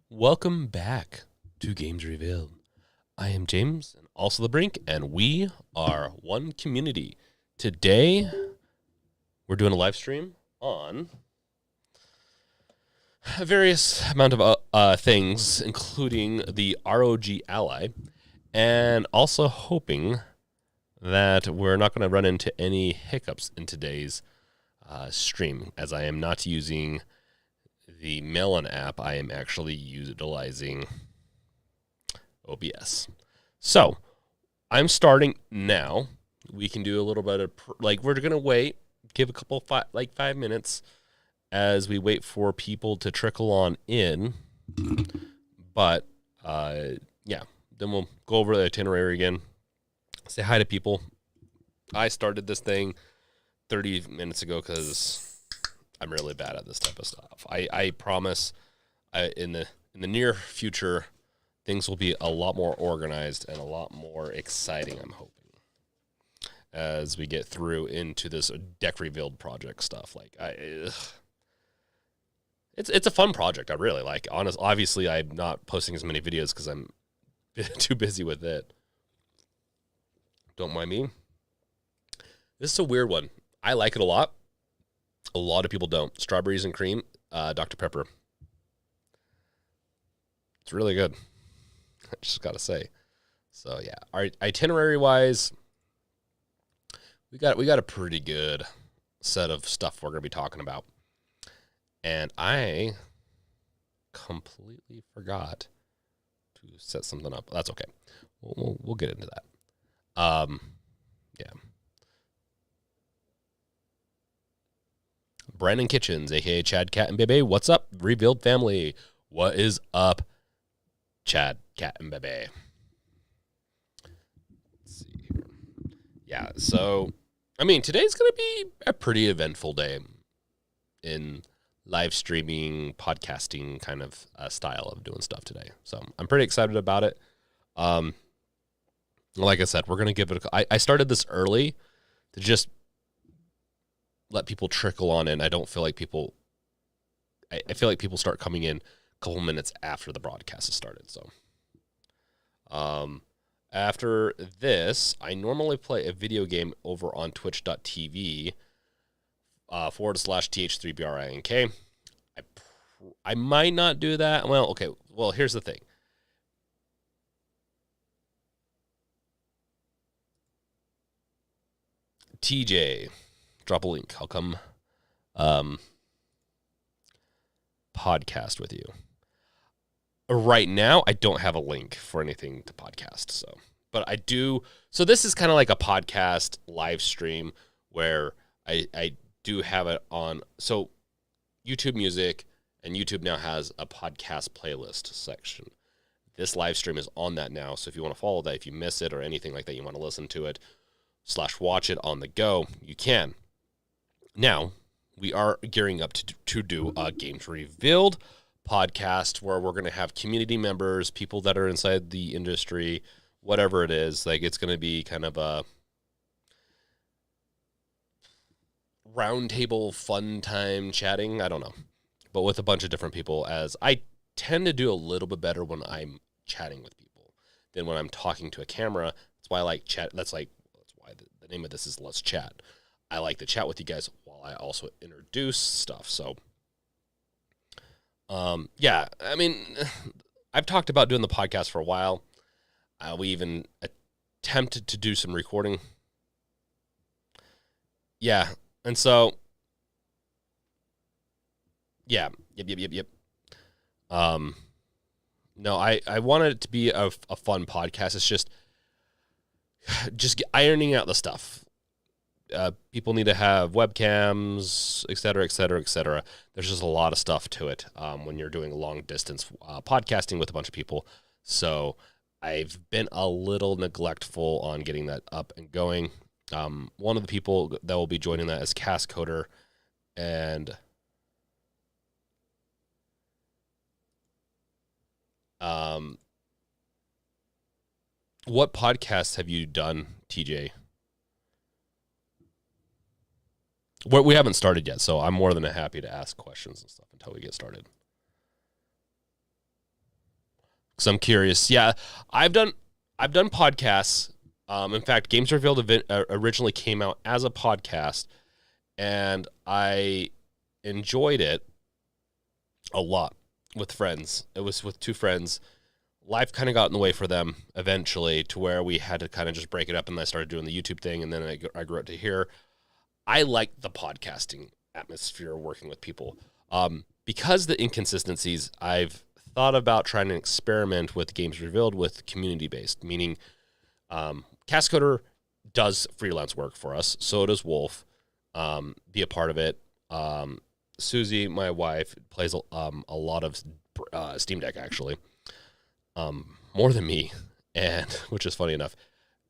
Welcome back to Games Revealed. I am James, and also the Brink, and we are one community. Today, we're doing a live stream on a various amount of things, including the ROG Ally, and also hoping that we're not going to run into any hiccups in today's stream, as I am not using the Melon app. I am actually utilizing OBS. So, I'm starting now. We can do a little bit of, we're going to wait, give a couple, 5 minutes as we wait for people to trickle on in. But, yeah, then we'll go over the itinerary again, say hi to people. I started this thing 30 minutes ago because I'm really bad at this type of stuff. I promise in the near future, things will be a lot more organized and a lot more exciting, I'm hoping, as we get through into this deck rebuild project stuff. It's a fun project. I really like. Obviously, I'm not posting as many videos because I'm too busy with it. Don't mind me. This is a weird one. I like it a lot. A lot of people don't. Strawberries and cream, Dr. Pepper. It's really good. I just got to say. So, yeah. Our itinerary-wise, we got a pretty good set of stuff we're going to be talking about. And I completely forgot to set something up. That's okay. We'll get into that. Yeah. Brandon Kitchens, a.k.a. Chad, Cat, and Bebe. What's up, Rebuild family? What is up, Chad, Cat, and Bebe? Let's see here. Yeah, so, today's going to be a pretty eventful day in live streaming, podcasting kind of style of doing stuff today. So, I'm pretty excited about it. Like I said, we're going to give it I started this early to just let people trickle on in. I don't feel like people, I feel like people start coming in a couple minutes after the broadcast has started. So, after this, I normally play a video game over on twitch.tv /TH3BRINK. I might not do that. Well, okay. Well, here's the thing. TJ, drop a link. I'll come podcast with you. Right now, I don't have a link for anything to podcast. But I do. So this is kind of like a podcast live stream where I do have it on. So YouTube Music and YouTube now has a podcast playlist section. This live stream is on that now. So if you want to follow that, if you miss it or anything like that, you want to listen to it / watch it on the go, you can. Now, we are gearing up to do a Games Revealed podcast where we're going to have community members, people that are inside the industry, whatever it is. It's going to be kind of a roundtable fun time chatting. I don't know. But with a bunch of different people, as I tend to do a little bit better when I'm chatting with people than when I'm talking to a camera. That's why I like chat. That's why the name of this is Let's Chat. I like to chat with you guys while I also introduce stuff. So, yeah, I've talked about doing the podcast for a while. We even attempted to do some recording. Yeah, and so, yeah, yep. No, I wanted it to be a fun podcast. It's just ironing out the stuff. People need to have webcams, et cetera, et cetera, et cetera. There's just a lot of stuff to it when you're doing long distance podcasting with a bunch of people. So I've been a little neglectful on getting that up and going. One of the people that will be joining that is Cast Coder, and what podcasts have you done, TJ? We haven't started yet, so I'm more than happy to ask questions and stuff until we get started. Because I'm curious. Yeah, I've done podcasts. In fact, Games Revealed event originally came out as a podcast, and I enjoyed it a lot with friends. It was with two friends. Life kind of got in the way for them eventually, to where we had to kind of just break it up, and I started doing the YouTube thing, and then I grew up to here. I like the podcasting atmosphere, working with people. Because the inconsistencies, I've thought about trying to experiment with Games Revealed with community-based, meaning Cascoder does freelance work for us. So does Wolf. Be a part of it. Susie, my wife, plays a lot of Steam Deck, actually. More than me, and which is funny enough.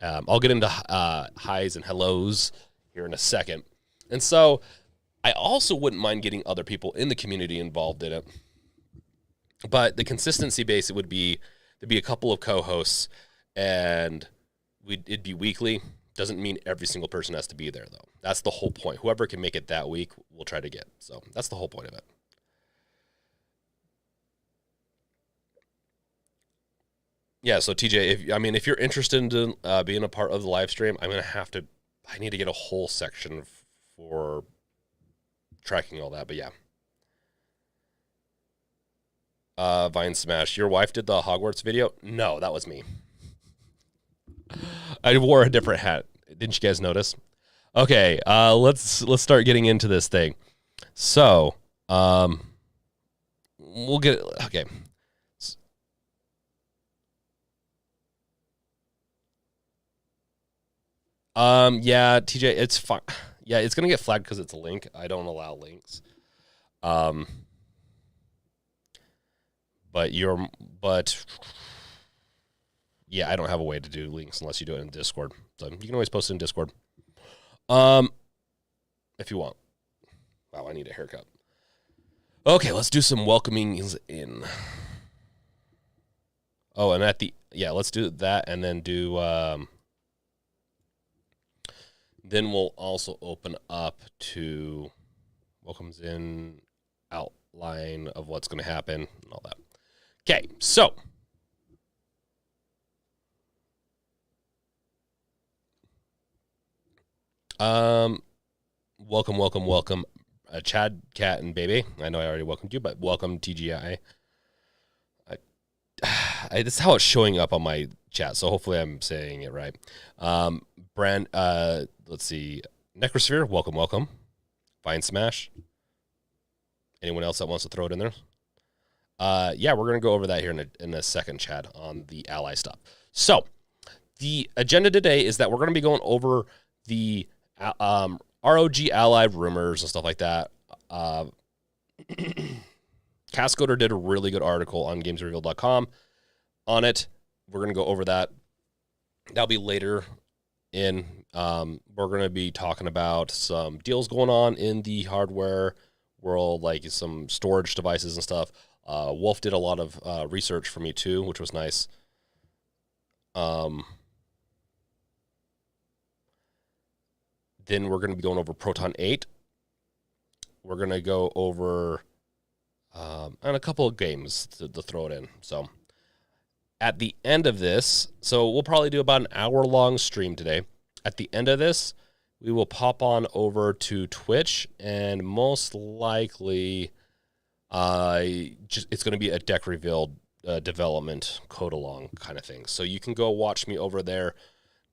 I'll get into highs and hellos here in a second. And so I also wouldn't mind getting other people in the community involved in it. But the consistency base, it would be, there'd be a couple of co-hosts, and it'd be weekly. Doesn't mean every single person has to be there, though. That's the whole point. Whoever can make it that week, we'll try to get. So that's the whole point of it. Yeah, so TJ, if you're interested in being a part of the live stream, I need to get a whole section for tracking all that, but yeah. Vine Smash, your wife did the Hogwarts video? No, that was me. I wore a different hat. Didn't you guys notice? Okay, let's start getting into this thing. So, we'll get, okay. Yeah, TJ, it's fine. Yeah, it's gonna get flagged because it's a link. I don't allow links. But yeah, I don't have a way to do links unless you do it in Discord. So you can always post it in Discord. If you want. Wow, I need a haircut. Okay, let's do some welcomings in. Oh, and let's do that, and then do, then we'll also open up to welcomes in, outline of what's going to happen, and all that. Okay, so welcome, Chad, Cat, and Baby. I know I already welcomed you, but welcome, TGI. This is how it's showing up on my chat, so hopefully I'm saying it right. Let's see, Necrosphere, welcome. Vine Smash. Anyone else that wants to throw it in there? Yeah, we're going to go over that here in a second, Chad, on the Ally stuff. So, the agenda today is that we're going to be going over the ROG Ally rumors and stuff like that. Cascoder did a really good article on GamesRevealed.com on it. We're going to go over that. That'll be later in. We're going to be talking about some deals going on in the hardware world, like some storage devices and stuff. Wolf did a lot of research for me too, which was nice. Then we're going to be going over Proton 8. We're going to go over and a couple of games to throw it in. So at the end of this, so we'll probably do about an hour-long stream today. At the end of this, we will pop on over to Twitch, and most likely it's going to be a Deck Revealed development code along kind of thing. So you can go watch me over there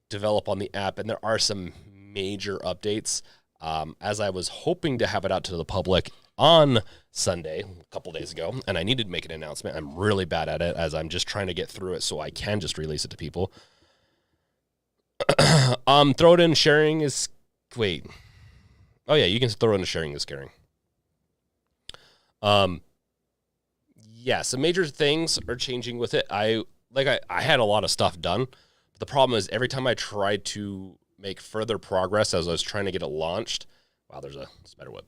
develop on the app, and there are some major updates. As I was hoping to have it out to the public on Sunday, a couple days ago, and I needed to make an announcement. I'm really bad at it, as I'm just trying to get through it so I can just release it to people. Throw it in, sharing is... Wait. Oh, yeah, you can throw it into sharing is caring. Yeah, some major things are changing with it. I had a lot of stuff done. But the problem is every time I tried to make further progress as I was trying to get it launched... Wow, there's a spider web.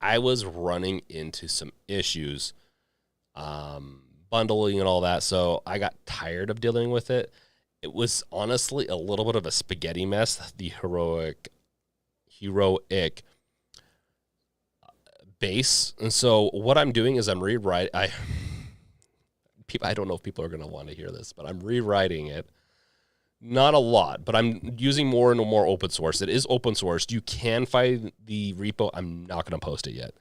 I was running into some issues, bundling and all that, so I got tired of dealing with it. It was honestly a little bit of a spaghetti mess, the heroic heroic base. And so what I'm doing is I'm rewriting. I don't know if people are going to want to hear this, but I'm rewriting it. Not a lot, but I'm using more and more open source. It is open source. You can find the repo. I'm not going to post it yet.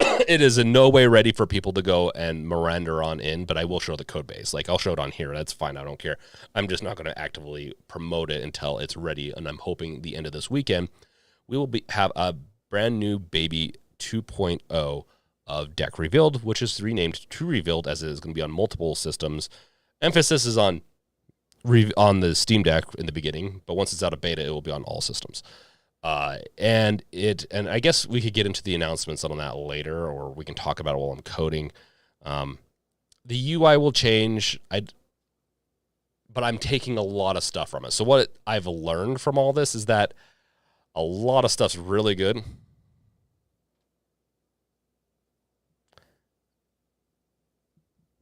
It is in no way ready for people to go and Miranda on in, but I will show the code base. Like, I'll show it on here. That's fine. I don't care. I'm just not going to actively promote it until it's ready. And I'm hoping the end of this weekend, we will have a brand new baby 2.0 of Deck Revealed, which is renamed to Revealed, as it is going to be on multiple systems. Emphasis is on the Steam Deck in the beginning, but once it's out of beta, it will be on all systems. And I guess we could get into the announcements on that later, or we can talk about it while I'm coding. The UI will change, but I'm taking a lot of stuff from it. So what I've learned from all this is that a lot of stuff's really good.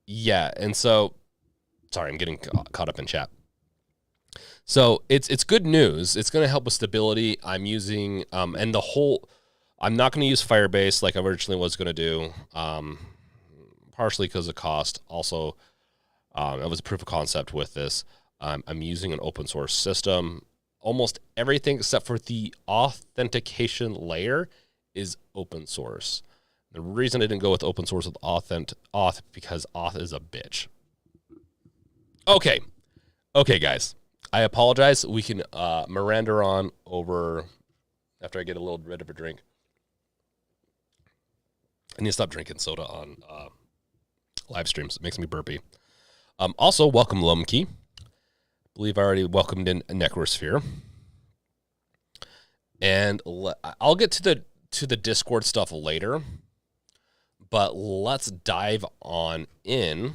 Yeah, and so, sorry, I'm getting caught up in chat. So it's good news. It's going to help with stability. I'm using, I'm not going to use Firebase like I originally was going to do, partially because of cost. Also, it was a proof of concept with this. I'm using an open source system. Almost everything except for the authentication layer is open source. The reason I didn't go with open source with auth because auth is a bitch. Okay, guys. I apologize. We can Miranda on over after I get a little bit of a drink. I need to stop drinking soda on live streams. It makes me burpy. Also, welcome Lumkey. I believe I already welcomed in Necrosphere. And I'll get to the Discord stuff later. But let's dive on in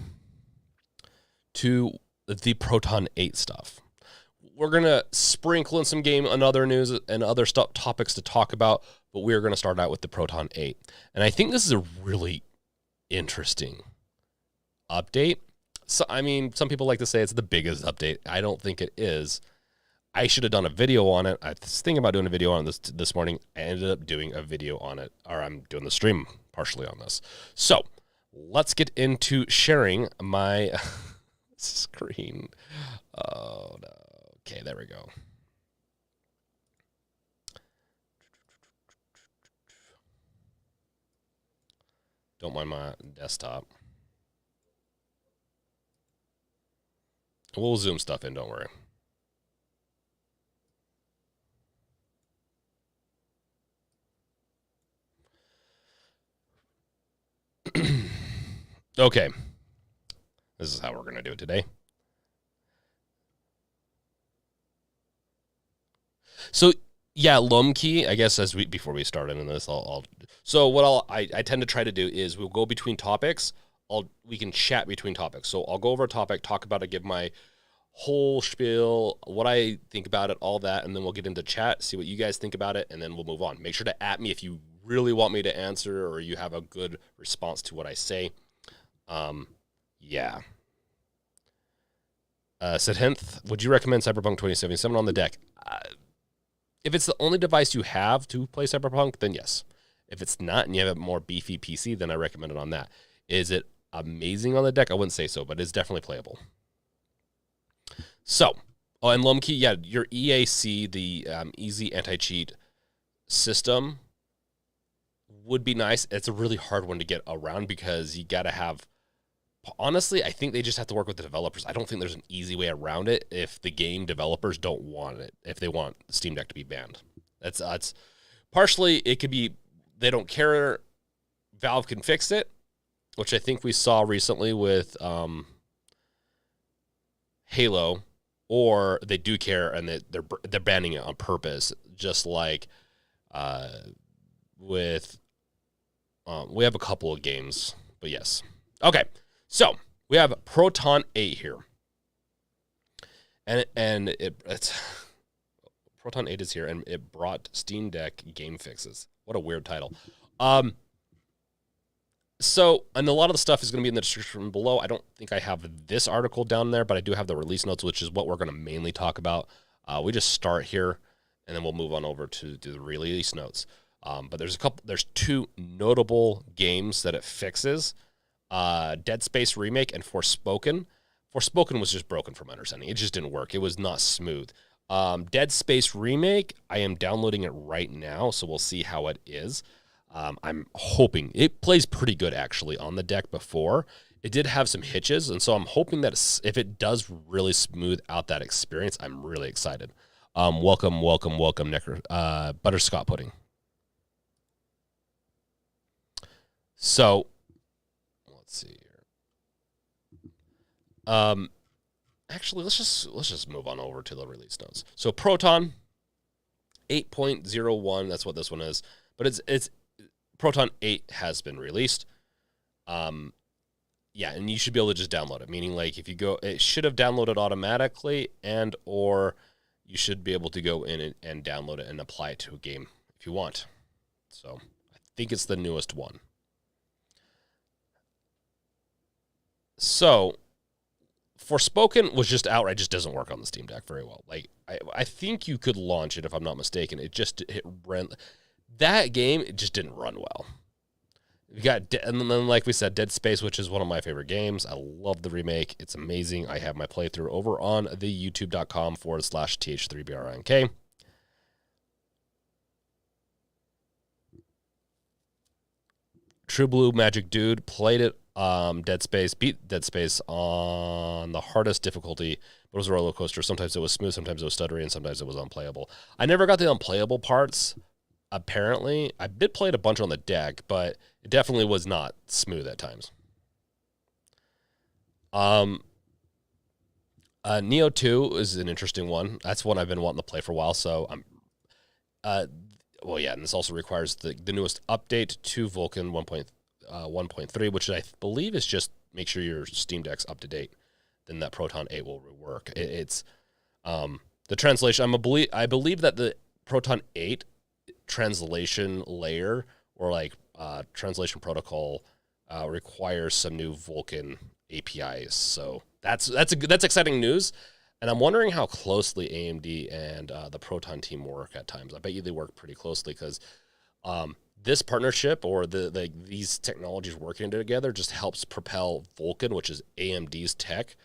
to the Proton 8 stuff. We're going to sprinkle in some game and other news and other topics to talk about, but we're going to start out with the Proton 8. And I think this is a really interesting update. So, I mean, some people like to say it's the biggest update. I don't think it is. I should have done a video on it. I was thinking about doing a video on this morning. I ended up doing a video on it, or I'm doing the stream partially on this. So let's get into sharing my screen. Oh, no. Okay, there we go. Don't mind my desktop. We'll zoom stuff in, don't worry. Okay. This is how we're going to do it today. So, yeah, Lumkey, I guess before we start into this, so what I tend to try to do is we'll go between topics. We can chat between topics. So I'll go over a topic, talk about it, give my whole spiel, what I think about it, all that, and then we'll get into chat, see what you guys think about it, and then we'll move on. Make sure to @me if you really want me to answer or you have a good response to what I say. Yeah. Sidhenth, would you recommend Cyberpunk 2077 on the deck? If it's the only device you have to play Cyberpunk, then yes. If it's not and you have a more beefy PC, then I recommend it on that. Is it amazing on the deck? I wouldn't say so, but it's definitely playable. So, and Lumkey, yeah, your EAC, the Easy Anti-Cheat system would be nice. It's a really hard one to get around because you got to have, honestly, I think they just have to work with the developers. I don't think there's an easy way around it if the game developers don't want it, if they want Steam Deck to be banned. That's partially, it could be they don't care. Valve can fix it, which I think we saw recently with Halo, or they do care and they're banning it on purpose, just like with we have a couple of games, but yes. Okay, so we have Proton 8 here, and it's Proton 8 is here, and it brought Steam Deck game fixes. What a weird title. So, and a lot of the stuff is going to be in the description below. I don't think I have this article down there, but I do have the release notes, which is what we're going to mainly talk about. We just start here, and then we'll move on over to do the release notes. But there's two notable games that it fixes. Dead Space Remake and Forspoken. Forspoken was just broken from my understanding. It just didn't work. It was not smooth. Dead Space Remake, I am downloading it right now, so we'll see how it is. I'm hoping it plays pretty good actually on the deck before. It did have some hitches, and so I'm hoping that if it does really smooth out that experience, I'm really excited. Welcome, Butterscotch Pudding. So, let's see here. Actually, let's just move on over to the release notes. So Proton 8.01, that's what this one is. But it's Proton 8 has been released. Yeah, and you should be able to just download it. Meaning, like, if you go, it should have downloaded automatically, and or you should be able to go in and download it and apply it to a game if you want. So I think it's the newest one. So Forspoken was just outright just doesn't work on the Steam Deck very well. Like I think you could launch it if I'm not mistaken. It ran that game. It just didn't run well. You got and then like we said, Dead Space, which is one of my favorite games. I love the remake. It's amazing. I have my playthrough over on the youtube.com/th3brink. True Blue Magic Dude played it. Dead Space, beat Dead Space on the hardest difficulty. It was a roller coaster. Sometimes it was smooth, sometimes it was stuttery, and sometimes it was unplayable. I never got the unplayable parts, apparently. I did play it a bunch on the deck, but it definitely was not smooth at times. Neo 2 is an interesting one. That's one I've been wanting to play for a while, so I'm... well, yeah, and this also requires the newest update to Vulkan 1.3, which I believe is just make sure your Steam Deck's up to date. Then that Proton 8 will work. It's the translation. I believe that the Proton 8 translation layer or like translation protocol requires some new Vulkan APIs. So that's exciting news. And I'm wondering how closely AMD and the Proton team work at times. I bet you they work pretty closely because this partnership or these technologies working together just helps propel Vulkan, which is AMD's tech,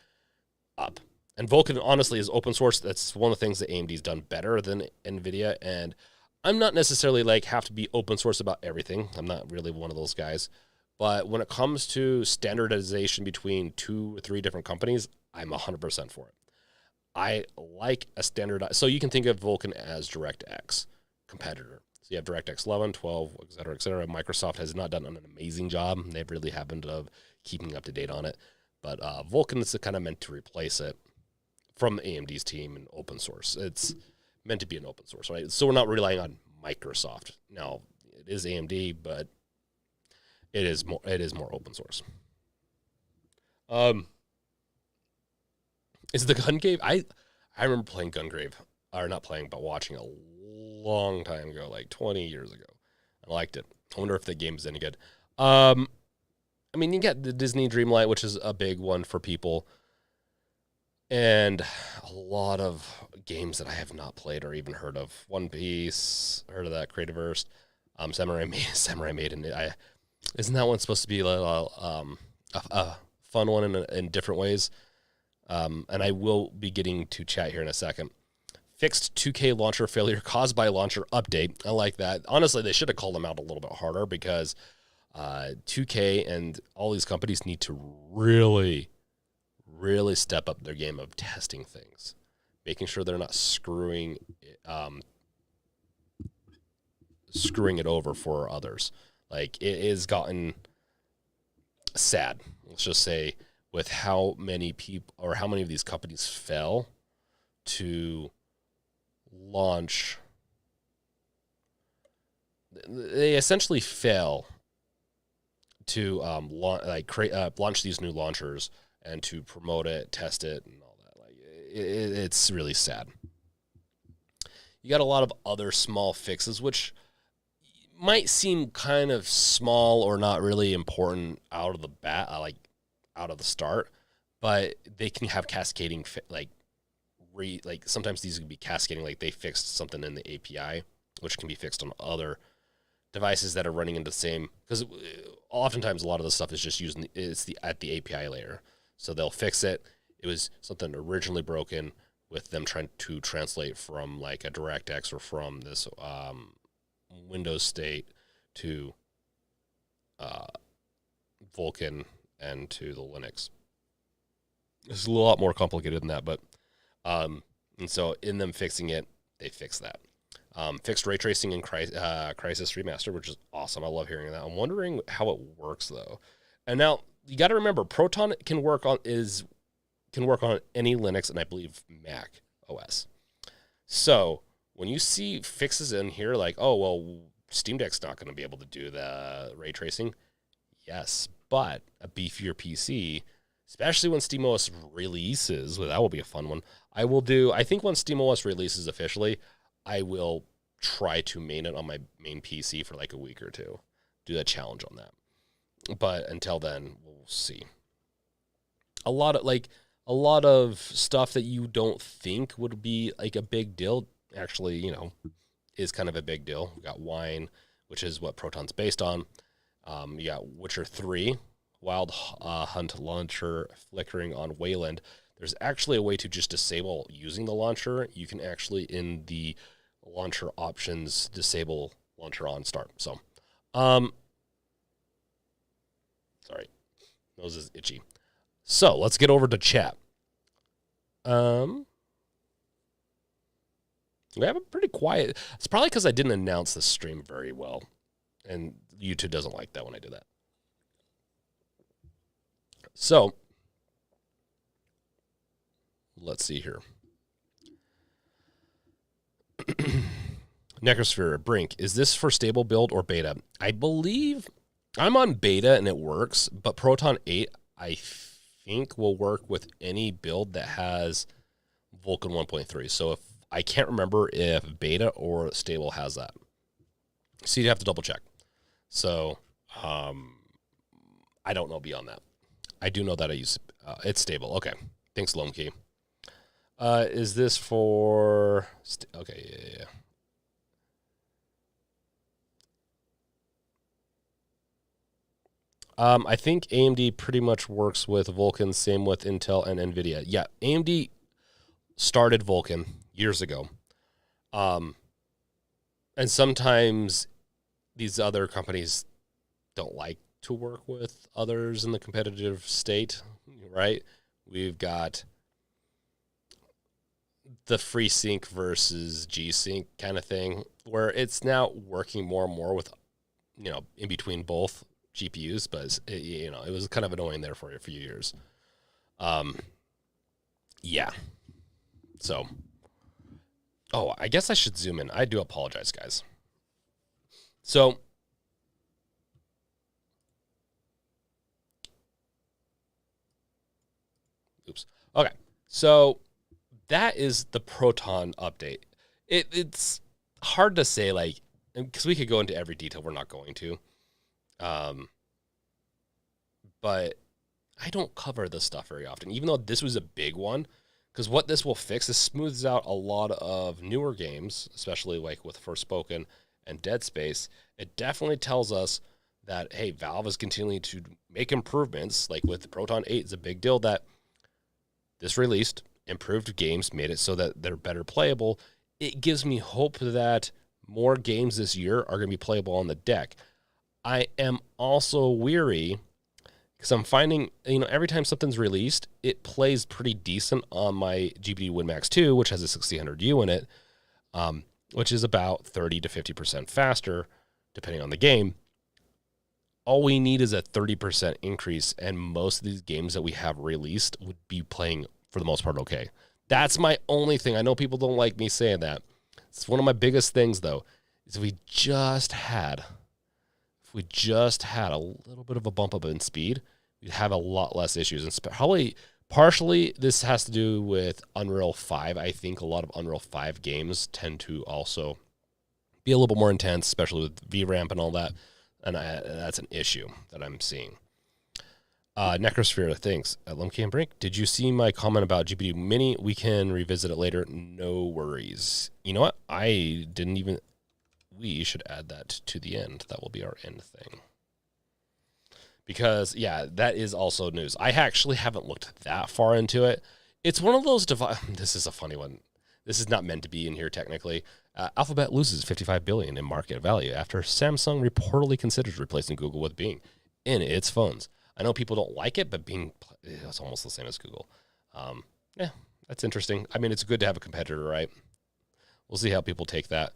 up. And Vulkan, honestly, is open source. That's one of the things that AMD's done better than NVIDIA. And I'm not necessarily like have to be open source about everything. I'm not really one of those guys. But when it comes to standardization between 2 or 3 different companies, I'm 100% for it. I like a standardized. So you can think of Vulkan as DirectX competitor. So you have DirectX 11, 12, et cetera, et cetera. Microsoft has not done an amazing job. They really haven't of keeping up to date on it. But Vulkan is kind of meant to replace it from AMD's team in open source. It's meant to be an open source, right? So we're not relying on Microsoft. Now, it is AMD, but it is more open source. Is the Gungrave? I remember playing Gungrave, or not playing, but watching a long time ago, like 20 years ago. I liked it. I wonder if the game is any good. I mean, you get the Disney Dreamlight, which is a big one for people, and a lot of games that I have not played or even heard of. One Piece, heard of that, Creativerse, Samurai Maiden. Isn't that one supposed to be a fun one in different ways? And I will be getting to chat here in a second. Fixed 2K launcher failure caused by launcher update. I like that. Honestly, they should have called them out a little bit harder because 2K and all these companies need to really, really step up their game of testing things, making sure they're not screwing it over for others. Like, it has gotten sad, let's just say, with how many people or how many of these companies fail to launch. They essentially fail to launch these new launchers and to promote it, test it, and all that. Like, it's really sad. You got a lot of other small fixes, which might seem kind of small or not really important out of the bat, out of the start, but they can have cascading like sometimes these can be cascading, like they fixed something in the API, which can be fixed on other devices that are running into the same, because oftentimes a lot of the stuff is just using at the API layer. So they'll fix it. It was something originally broken with them trying to translate from like a DirectX or from this Windows state to Vulkan and to the Linux. It's a lot more complicated than that, but and so in them fixing it, they fixed that. Fixed ray tracing in Crisis Remastered, which is awesome. I love hearing that. I'm wondering how it works though. And now you got to remember, Proton can work on any Linux and I believe Mac OS. So when you see fixes in here like, oh well, Steam Deck's not going to be able to do the ray tracing. Yes, but a beefier PC, especially when SteamOS releases, well, that will be a fun one. I think when SteamOS releases officially, I will try to main it on my main PC for like a week or two. Do a challenge on that. But until then, we'll see. A lot of stuff that you don't think would be like a big deal, actually, is kind of a big deal. We got Wine, which is what Proton's based on. You got Witcher 3, Wild Hunt launcher flickering on Wayland. There's actually a way to just disable using the launcher. You can actually, in the launcher options, disable launcher on start. So, sorry, nose is itchy. So let's get over to chat. We have a pretty quiet. It's probably because I didn't announce the stream very well, and YouTube doesn't like that when I do that. So let's see here. Necrosphere, Brink, is this for stable build or beta? I believe I'm on beta and it works, but Proton 8, I think, will work with any build that has Vulkan 1.3. So if I can't remember if beta or stable has that. So you'd have to double check. So I don't know beyond that. I do know that I use it's stable. Okay. Thanks, Lomkey. Is this for... Okay, yeah. I think AMD pretty much works with Vulkan, same with Intel and NVIDIA. Yeah, AMD started Vulkan years ago. And sometimes these other companies don't like to work with others in the competitive state, right? We've got the FreeSync versus G-Sync kind of thing, where it's now working more and more with, in between both GPUs, but it was kind of annoying there for a few years. Yeah. So, I guess I should zoom in. I do apologize, guys. So, oops. Okay. So that is the Proton update. It's hard to say, like, because we could go into every detail. We're not going to. But I don't cover this stuff very often, even though this was a big one, because what this will fix is smooths out a lot of newer games, especially like with Forspoken and Dead Space. It definitely tells us that, hey, Valve is continuing to make improvements. Like with Proton 8, it's a big deal that this released improved games, made it so that they're better playable. It gives me hope that more games this year are going to be playable on the deck. I am also weary because I'm finding, every time something's released, it plays pretty decent on my GPU WinMax 2, which has a 1600U in it, which is about 30 to 50% faster, depending on the game. All we need is a 30% increase, and most of these games that we have released would be playing, for the most part, okay. That's my only thing. I know people don't like me saying that. It's one of my biggest things, though, is if we just had a little bit of a bump up in speed, we'd have a lot less issues. And probably partially this has to do with Unreal 5. I think a lot of Unreal 5 games tend to also be a little bit more intense, especially with VRAMP and all that. And that's an issue that I'm seeing. Necrosphere, thanks. Lumkey and Brink, did you see my comment about GPU Mini? We can revisit it later. No worries. You know what? I didn't even... We should add that to the end. That will be our end thing. Because, yeah, that is also news. I actually haven't looked that far into it. It's one of those This is a funny one. This is not meant to be in here technically. Alphabet loses $55 billion in market value after Samsung reportedly considers replacing Google with Bing in its phones. I know people don't like it, but Bing is almost the same as Google. Yeah, that's interesting. I mean, it's good to have a competitor, right? We'll see how people take that.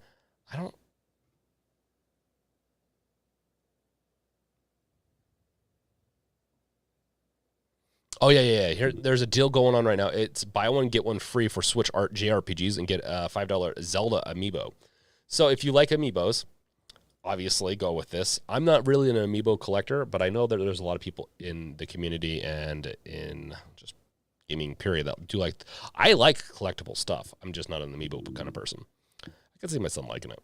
Oh, yeah. There's a deal going on right now. It's buy one, get one free for Switch Art JRPGs and get a $5 Zelda amiibo. So if you like amiibos, obviously go with this. I'm not really an amiibo collector, but I know that there's a lot of people in the community and in just gaming period that do like... I like collectible stuff. I'm just not an amiibo kind of person. I can see my son liking it.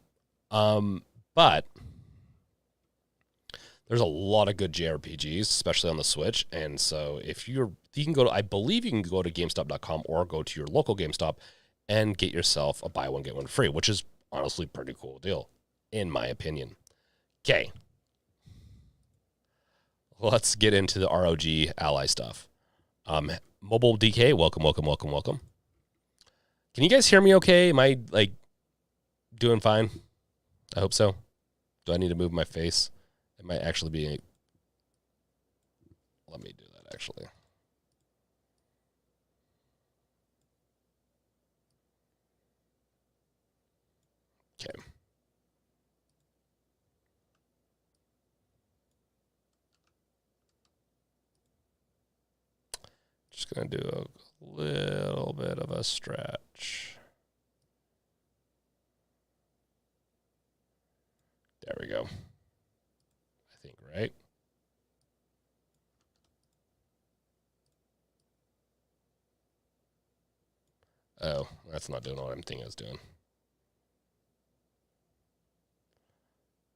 But... there's a lot of good JRPGs, especially on the Switch. And so if you can go to, I believe you can go to GameStop.com or go to your local GameStop and get yourself a buy one, get one free, which is honestly a pretty cool deal, in my opinion. Okay. Let's get into the ROG Ally stuff. Mobile DK, welcome. Can you guys hear me okay? Am I, doing fine? I hope so. Do I need to move my face? It might actually be... Let me do that, actually. Okay. Just going to do a little bit of a stretch. There we go. Right? Oh, that's not doing what I'm thinking it's doing.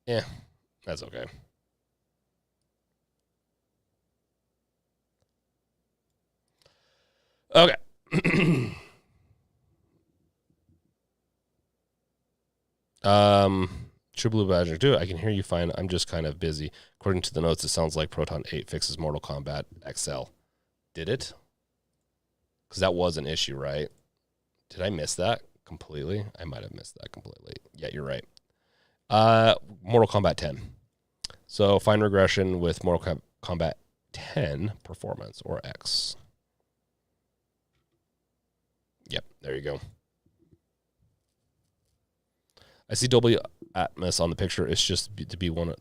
Yeah, that's okay. Okay. True Blue Badger, dude, I can hear you fine. I'm just kind of busy. According to the notes, it sounds like Proton 8 fixes Mortal Kombat XL. Did it? Because that was an issue, right? Did I miss that completely? I might have missed that completely. Yeah, you're right. Mortal Kombat 10. So fine regression with Mortal Kombat 10 performance, or X. Yep, there you go. I see Dolby Atmos on the picture. It's just to be one.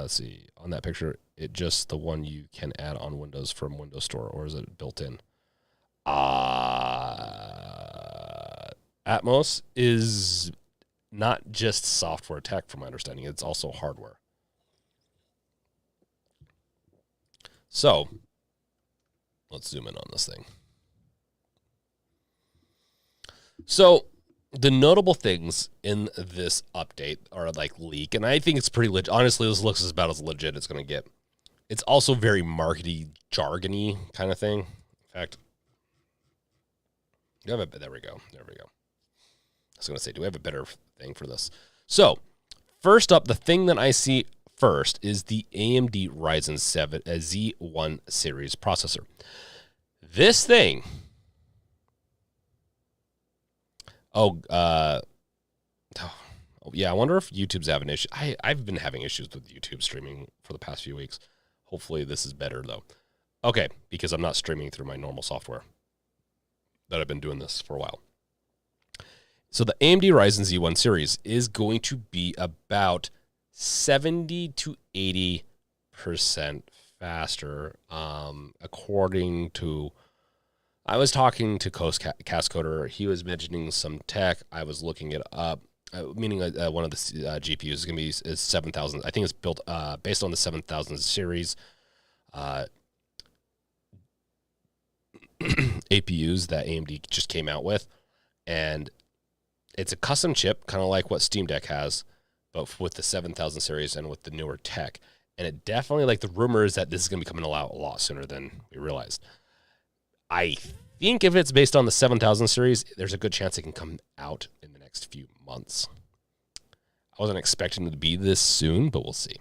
See on that picture, it just the one you can add on Windows from Windows Store, or is it built in? Atmos is not just software tech, from my understanding. It's also hardware. So let's zoom in on this thing. So the notable things in this update are leak, and I think it's pretty legit. Honestly, this looks about as legit as it's going to get. It's also very markety, jargony kind of thing. In fact, there we go. I was going to say, do we have a better thing for this? So first up, the thing that I see first is the AMD Ryzen 7 Z1 series processor. This thing... yeah, I wonder if YouTube's having issues. I've been having issues with YouTube streaming for the past few weeks. Hopefully this is better, though. Okay, because I'm not streaming through my normal software that I've been doing this for a while. So the AMD Ryzen Z1 series is going to be about 70 to 80% faster, according to... I was talking to Cascoder. He was mentioning some tech. I was looking it up, meaning one of the GPUs is going to be 7,000. I think it's built based on the 7,000 series APUs that AMD just came out with. And it's a custom chip, kind of like what Steam Deck has, but with the 7,000 series and with the newer tech. And it definitely, like, the rumor is that this is going to be coming out a lot sooner than we realized. I think if it's based on the 7000 series, there's a good chance it can come out in the next few months. I wasn't expecting it to be this soon, but we'll see.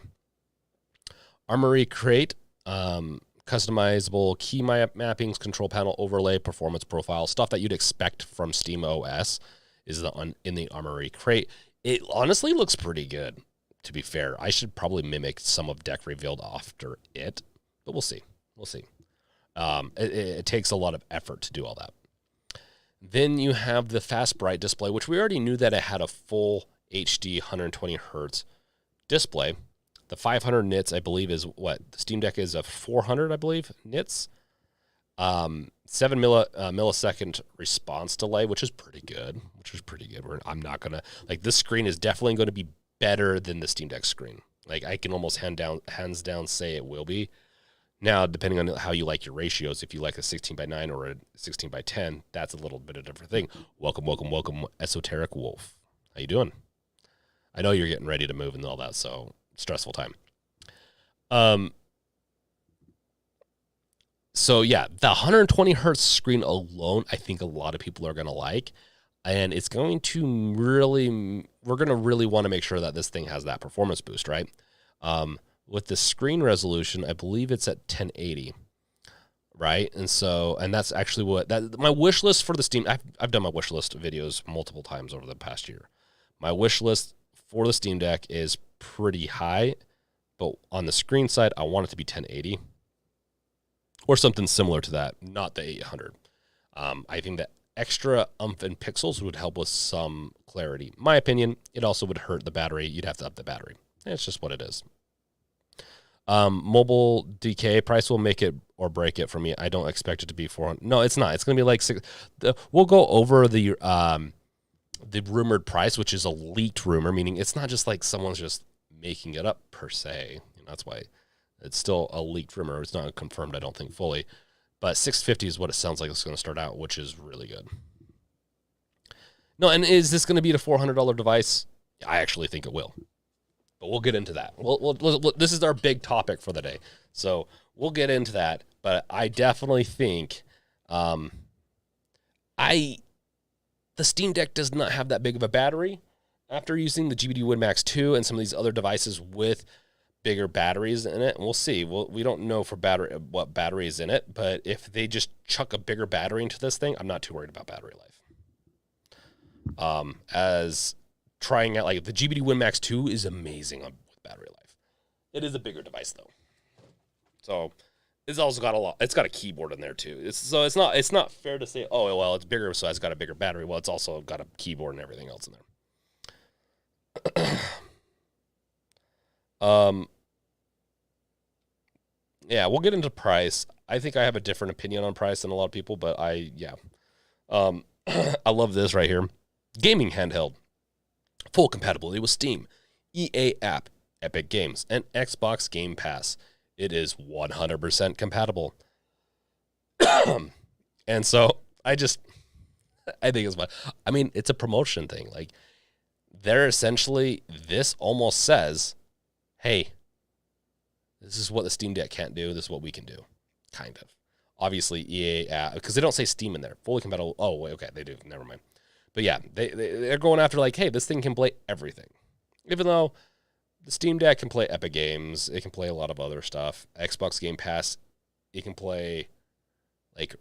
Armory Crate, customizable key mappings, control panel overlay, performance profile, stuff that you'd expect from Steam OS is in the Armory Crate. It honestly looks pretty good, to be fair. I should probably mimic some of Deck revealed after it, but we'll see. We'll see. It takes a lot of effort to do all that. Then you have the Fast Bright display, which we already knew that it had a full HD 120 hertz display. The 500 nits, I believe, is what? The Steam Deck is a 400, I believe, nits. 7 millisecond response delay, which is pretty good. I'm not going to... Like, this screen is definitely going to be better than the Steam Deck screen. Like, I can almost hands down say it will be. Now, depending on how you like your ratios, if you like a 16:9 or a 16:10, that's a little bit of a different thing. Welcome, Esoteric Wolf. How you doing? I know you're getting ready to move and all that, so stressful time. So yeah, the 120 hertz screen alone, I think a lot of people are going to like, and it's going to really, we're going to really want to make sure that this thing has that performance boost, right? With the screen resolution, I believe it's at 1080, right? And so, and that's actually my wish list for the Steam. I've done my wish list videos multiple times over the past year. My wish list for the Steam Deck is pretty high, but on the screen side, I want it to be 1080 or something similar to that, not the 800. I think that extra oomph and pixels would help with some clarity. My opinion, it also would hurt the battery. You'd have to up the battery. It's just what it is. Mobile DK price will make it or break it for me. I don't expect it to be 400. No, it's not. It's going to be like we'll go over the rumored price, which is a leaked rumor, meaning it's not just like someone's just making it up per se. That's why it's still a leaked rumor. It's not confirmed, I don't think, fully. But 650 is what it sounds like it's going to start out, which is really good. No, and is this going to be a $400 device? I actually think it will. But we'll get into that. This is our big topic for the day. So we'll get into that. But I definitely think the Steam Deck does not have that big of a battery. After using the GBD WinMax 2 and some of these other devices with bigger batteries in it, and we'll see. We don't know for what battery is in it, but if they just chuck a bigger battery into this thing, I'm not too worried about battery life. As trying out, like, the GBD WinMax 2 is amazing with battery life. It is a bigger device though, so it's also got it's got a keyboard in there too. It's not fair to say, oh well, it's bigger, so it's got a bigger battery. Well, it's also got a keyboard and everything else in there. Yeah, we'll get into price. I think I have a different opinion on price than a lot of people, but I love this right here. Gaming handheld. Full compatibility with Steam, EA app, Epic Games, and Xbox Game Pass. It is 100% compatible. And so I think it's fun. I mean, it's a promotion thing. Like, they're essentially, this almost says, hey, this is what the Steam Deck can't do. This is what we can do. Kind of. Obviously, EA app, because they don't say Steam in there. Fully compatible. Oh, wait, okay, they do. Never mind. But yeah, they're going after, like, hey, this thing can play everything. Even though the Steam Deck can play Epic Games, it can play a lot of other stuff. Xbox Game Pass, it can play, like,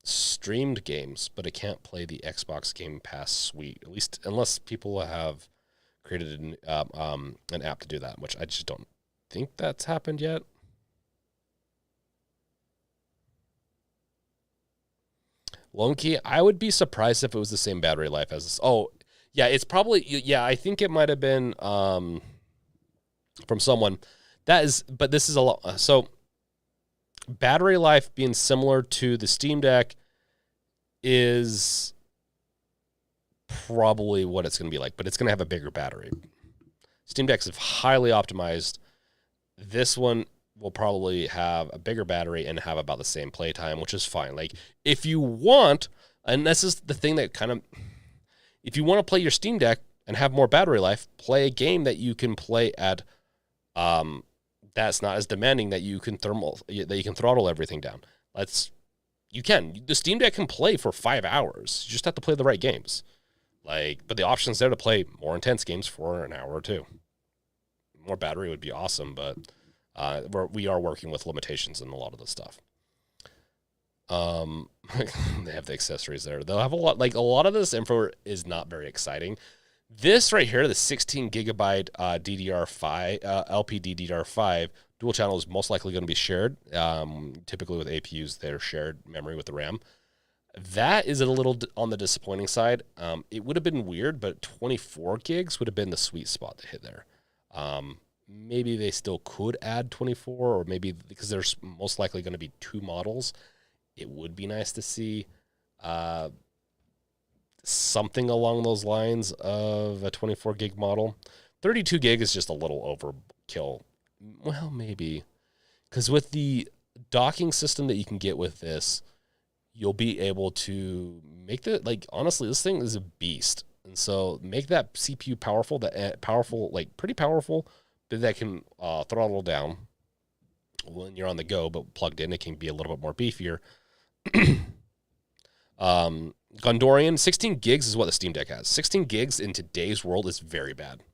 streamed games, but it can't play the Xbox Game Pass suite, at least unless people have created an app to do that, which I just don't think that's happened yet. Lone Key, I would be surprised if it was the same battery life as this. Oh, yeah, it's probably, yeah, I think it might have been from someone. But this is a lot. So battery life being similar to the Steam Deck is probably what it's going to be like, but it's going to have a bigger battery. Steam Decks have highly optimized. This one will probably have a bigger battery and have about the same playtime, which is fine. Like, if you want, and this is the thing that kind of, if you want to play your Steam Deck and have more battery life, play a game that you can play at, that that's not as demanding that you can throttle everything down. The Steam Deck can play for 5 hours. You just have to play the right games. But the option's there to play more intense games for an hour or two. More battery would be awesome, but we are working with limitations in a lot of this stuff. They have the accessories there. They'll have a lot of this info is not very exciting. This right here, the 16 gigabyte DDR5 LPD DDR5 dual channel is most likely going to be shared. Typically with APUs, they're shared memory with the RAM. That is a little on the disappointing side. It would have been weird, but 24 gigs would have been the sweet spot to hit there. Maybe they still could add 24, or maybe because there's most likely going to be 2 models, it would be nice to see something along those lines of a 24 gig model. 32 gig is just a little overkill. Well, maybe. Because with the docking system that you can get with this, you'll be able to make honestly, this thing is a beast. And so make that CPU powerful, pretty powerful, that can throttle down when you're on the go, but plugged in, it can be a little bit more beefier. Gondorian, 16 gigs is what the Steam Deck has. 16 gigs in today's world is very bad.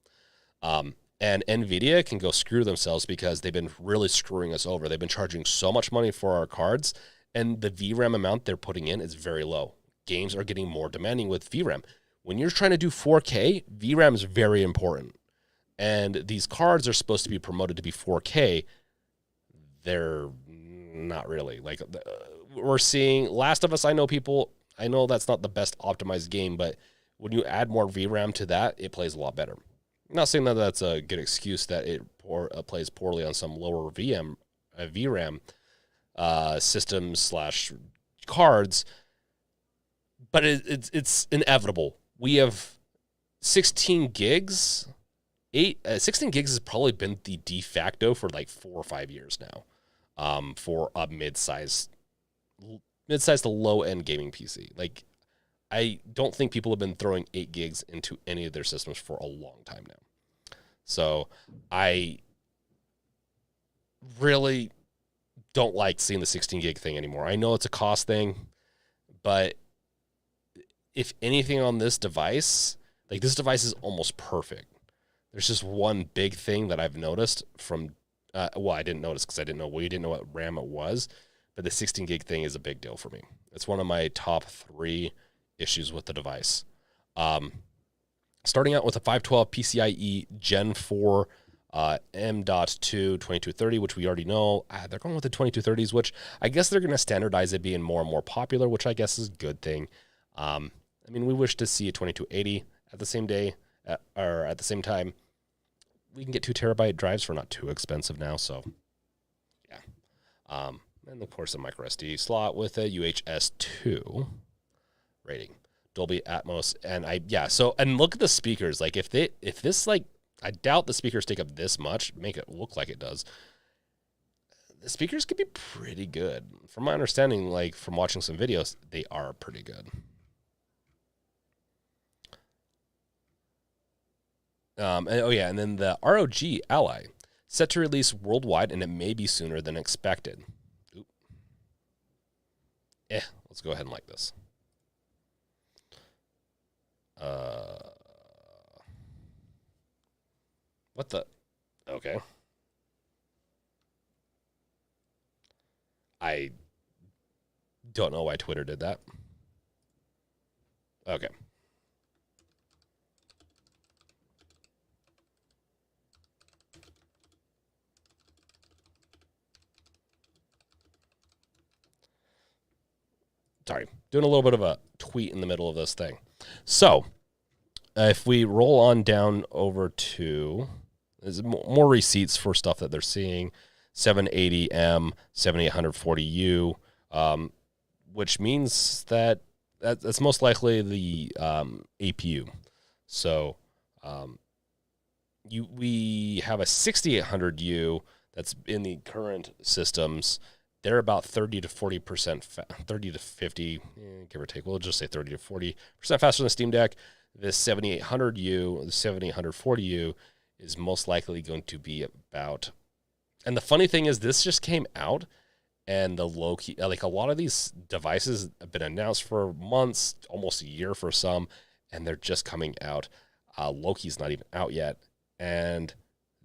And NVIDIA can go screw themselves because they've been really screwing us over. They've been charging so much money for our cards, and the VRAM amount they're putting in is very low. Games are getting more demanding with VRAM. When you're trying to do 4K, VRAM is very important. And these cards are supposed to be promoted to be 4K. They're not really. We're seeing Last of Us, I know that's not the best optimized game, but when you add more VRAM to that, it plays a lot better. I'm not saying that that's a good excuse that it plays poorly on some lower VRAM systems / cards, but it's inevitable. We have 16 gigs. 16 gigs has probably been the de facto for 4 or 5 years now, for a mid-size to low-end gaming PC. I don't think people have been throwing 8 gigs into any of their systems for a long time now. So I really don't like seeing the 16 gig thing anymore. I know it's a cost thing, but if anything on this device, this device is almost perfect. There's just one big thing that I've noticed from, I didn't notice because I didn't know what RAM it was, but the 16 gig thing is a big deal for me. It's one of my top 3 issues with the device. Starting out with a 512 PCIe Gen 4 M.2 2230, which we already know. They're going with the 2230s, which I guess they're going to standardize it being more and more popular, which I guess is a good thing. We wish to see a 2280 at the same time. We can get 2 terabyte drives for not too expensive now, so yeah. And of course a micro SD slot with a UHS-2 rating, Dolby Atmos, and look at the speakers. I doubt the speakers take up this much, make it look like it does. The speakers could be pretty good. From my understanding, from watching some videos, they are pretty good. And then the ROG Ally, set to release worldwide, and it may be sooner than expected. Let's go ahead and like this. What the? Okay. I don't know why Twitter did that. Okay. Sorry, doing a little bit of a tweet in the middle of this thing. So, if we roll on down over to, there's more receipts for stuff that they're seeing, 780M, 7840U, which means that's most likely the APU. So, we have a 6800U that's in the current systems. They're about 30 to 40%, 30 to 50, give or take. We'll just say 30 to 40% faster than the Steam Deck. The 7800U, the 7840U is most likely going to be about And the funny thing is, this just came out, and the low key, like a lot of these devices have been announced for months, almost a year for some, and they're just coming out. Loki's not even out yet, and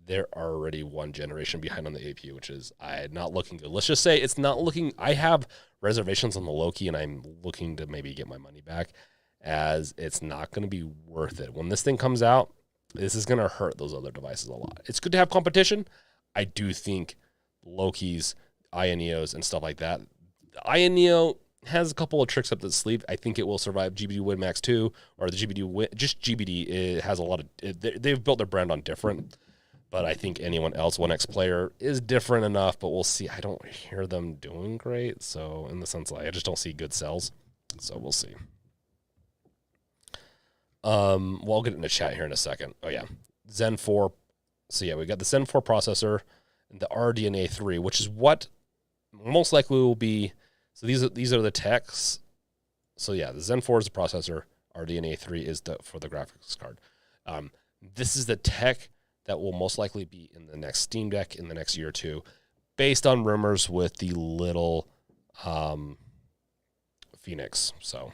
they're already one generation behind on the APU, which is not looking good. Let's just say it's not looking. I have reservations on the Loki, and I'm looking to maybe get my money back, as it's not going to be worth it. When this thing comes out, this is going to hurt those other devices a lot. It's good to have competition. I do think Loki's, Aya Neos, and stuff like that. The Aya Neo has a couple of tricks up the sleeve. I think it will survive GBD WinMax 2 or the GBD just GBD. It has a lot of they've built their brand on different, but I think anyone else 1X player is different enough. But we'll see. I don't hear them doing great, so in the sense like I just don't see good sells. So we'll see. Well, I'll get into chat here in a second. Oh yeah, Zen 4. So yeah, we got the Zen 4 processor and the RDNA 3, which is what most likely will be. So these are the techs. So yeah, the Zen 4 is the processor. RDNA 3 is for the graphics card. This is the tech that will most likely be in the next Steam Deck in the next year or two, based on rumors with the little Phoenix. So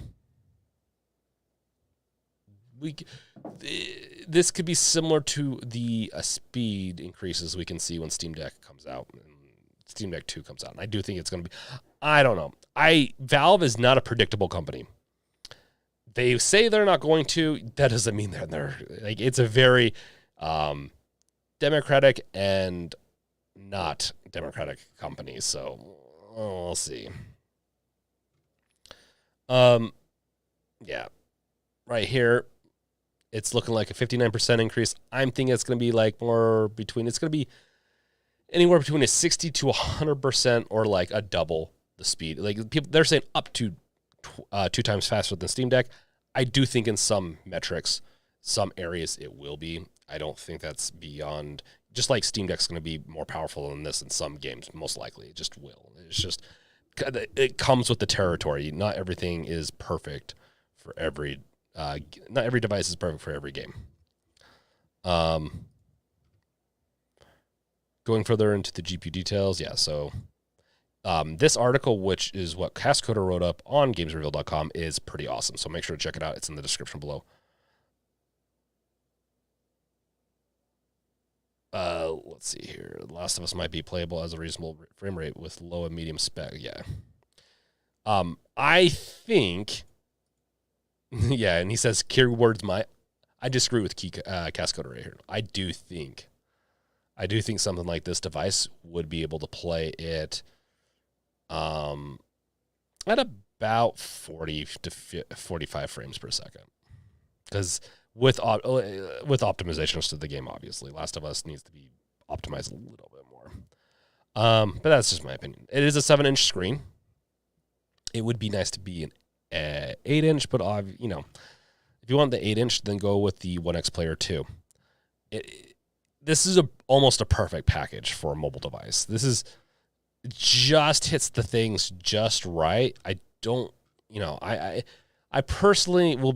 this could be similar to the speed increases we can see when Steam Deck comes out and Steam Deck 2 comes out. And I do think it's going to be, I don't know. Valve is not a predictable company. They say they're not going to. That doesn't mean they're like, it's a very democratic and not democratic company. So we'll see. Yeah, right here, it's looking like a 59% increase. I'm thinking it's going to be like it's going to be anywhere between a 60 to 100% or like a double the speed. Like people, they're saying up to 2 times faster than Steam Deck. I do think in some metrics, some areas it will be. I don't think that's beyond, just like Steam Deck's going to be more powerful than this in some games, most likely. It just will. It's just, it comes with the territory. Not everything is perfect for every, not every device is perfect for every game. Going further into the GPU details, yeah, so this article, which is what Cascoder wrote up on gamesreveal.com, is pretty awesome. So make sure to check it out. It's in the description below. Let's see here. The Last of Us might be playable as a reasonable frame rate with low and medium spec. Yeah. I think, yeah, and he says keywords I disagree with Cascoder right here. I do think something like this device would be able to play it at about 40 to 45 frames per second. Because with optimizations to the game, obviously, Last of Us needs to be optimized a little bit more. But that's just my opinion. It is a 7-inch screen. It would be nice to be an 8-inch, but if you want the 8-inch, then go with the 1X Player 2. This is almost a perfect package for a mobile device. This is just hits the things just right. I don't, I personally it will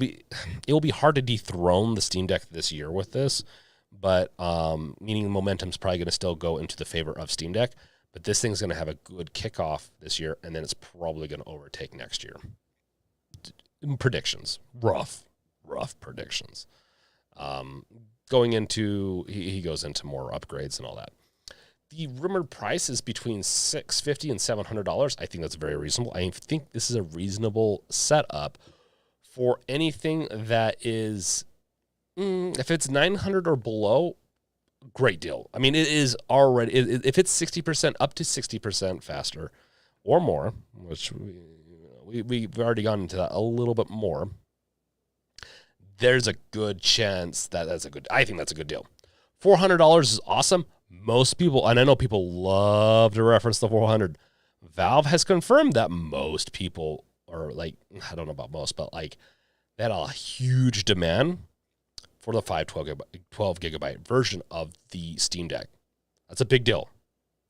be hard to dethrone the Steam Deck this year with this, but meaning momentum's probably going to still go into the favor of Steam Deck, but this thing's going to have a good kickoff this year, and then it's probably going to overtake next year. Predictions, rough predictions. Going into, he goes into more upgrades and all that. The rumored price is between $650 and $700. I think that's very reasonable. I think this is a reasonable setup for anything that is, if it's 900 or below, great deal. I mean, it is already, if it's 60%, up to 60% faster or more, which we've already gone into that a little bit more, there's a good chance I think that's a good deal. $400 is awesome. Most people, and I know people love to reference the 400. Valve has confirmed that most people are like, I don't know about most, but like they had a huge demand for the 12 gigabyte version of the Steam Deck. That's a big deal.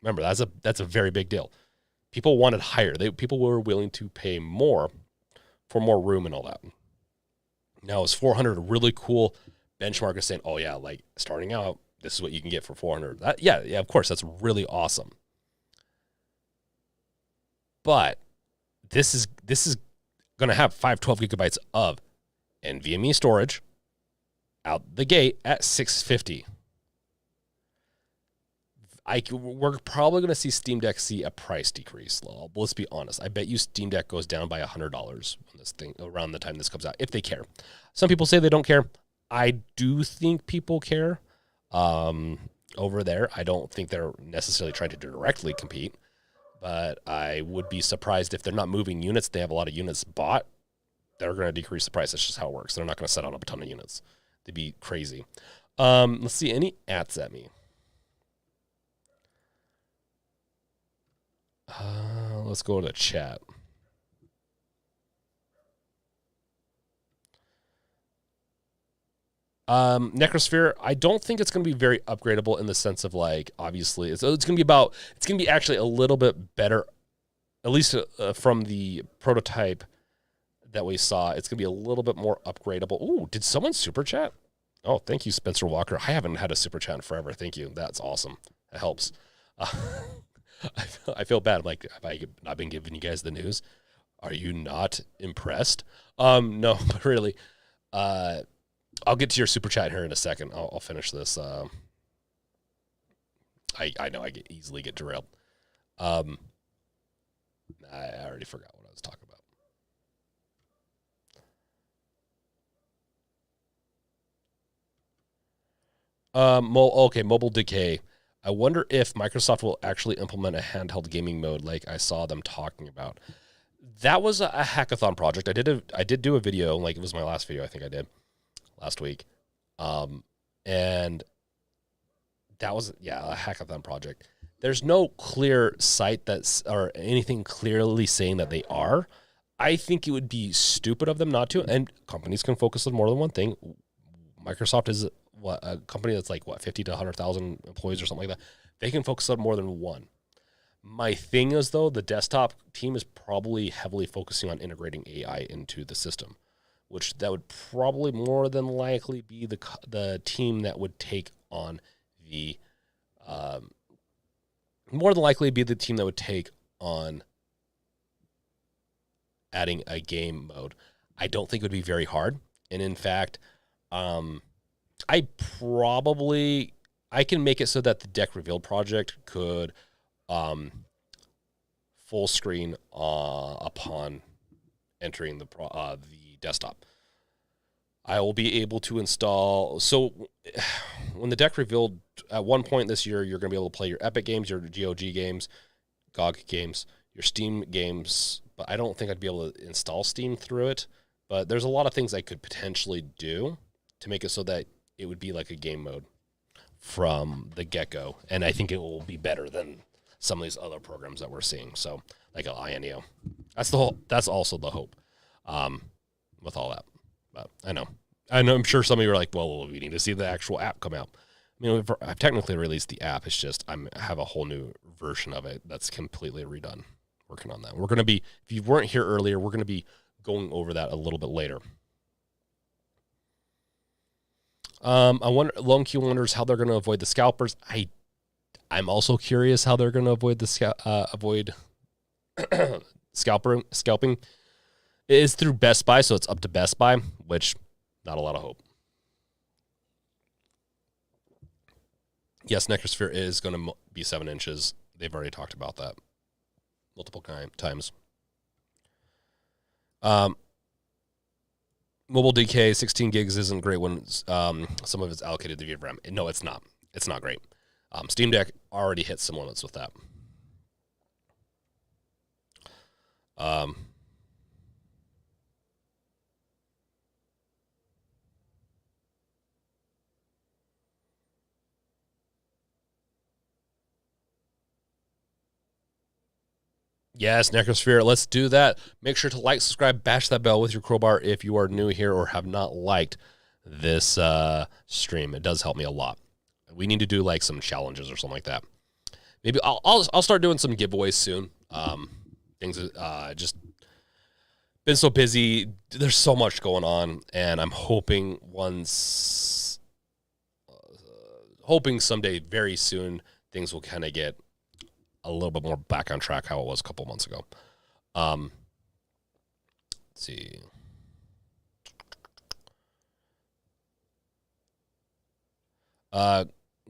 Remember, that's a very big deal. People wanted higher. People were willing to pay more for more room and all that. Now, is 400 a really cool benchmark of saying, oh yeah, like starting out, this is what you can get for $400. Yeah, of course, that's really awesome. But this is going to have 512 gigabytes of NVMe storage out the gate at $650. We're probably going to see Steam Deck see a price decrease. Let's be honest. I bet you Steam Deck goes down by $100 when this thing around the time this comes out, if they care. Some people say they don't care. I do think people care over there. I don't think they're necessarily trying to directly compete, but I would be surprised if they're not moving units. They have a lot of units bought. They're going to decrease the price. That's just how it works. They're not going to set out a ton of units. They'd be crazy. Let's see. Any ads at me? Let's go to the chat. Necrosphere, I don't think it's going to be very upgradable in the sense of like, obviously, it's going to be actually a little bit better, at least from the prototype that we saw. It's going to be a little bit more upgradable. Ooh, did someone super chat? Oh, thank you, Spencer Walker. I haven't had a super chat in forever. Thank you. That's awesome. That helps. I feel bad. Like, have I not been giving you guys the news? Are you not impressed? No, but really, I'll get to your super chat here in a second. I'll finish this. I know I easily get derailed. I already forgot what I was talking about. Mobile decay. I wonder if Microsoft will actually implement a handheld gaming mode like I saw them talking about. That was a hackathon project. I did do a video, like it was my last video I think I did last week. And that was, a hackathon project. There's no clear site or anything clearly saying that they are. I think it would be stupid of them not to, and companies can focus on more than one thing. Microsoft is a company that's like 50 to 100,000 employees or something like that. They can focus on more than one. My thing is, though, the desktop team is probably heavily focusing on integrating AI into the system, which that would probably more than likely be the team that would take on adding a game mode. I don't think it would be very hard. And in fact, I can make it so that the Deck Revealed project could full screen upon entering the desktop. I will be able to install. So when the Deck Revealed, at one point this year, you're going to be able to play your Epic games, your GOG games, GOG games, your Steam games. But I don't think I'd be able to install Steam through it. But there's a lot of things I could potentially do to make it so that it would be like a game mode from the get-go. And I think it will be better than some of these other programs that we're seeing. So like an INEO. That's also the hope with all that. But I know I'm sure some of you are like, well, we need to see the actual app come out. I mean, I've technically released the app. It's just I have a whole new version of it that's completely redone. Working on that. We're going to be, if you weren't here earlier, we're going to be going over that a little bit later. I wonder. Lone Q wonders how they're going to avoid the scalpers. I'm also curious how they're going to avoid the scalping. It is through Best Buy, so it's up to Best Buy, which not a lot of hope. Yes, Necrosphere is going to be 7 inches. They've already talked about that multiple times. Mobile DK 16 gigs isn't great when some of it's allocated to VRAM. No, it's not. It's not great. Steam Deck already hit some limits with that. Yes, Necrosphere, let's do that. Make sure to like, subscribe, bash that bell with your crowbar if you are new here or have not liked this stream. It does help me a lot. We need to do like some challenges or something like that. Maybe I'll start doing some giveaways soon. Things just been so busy. There's so much going on, and I'm hoping hoping someday, very soon, things will kind of get a little bit more back on track how it was a couple months ago. Let's see.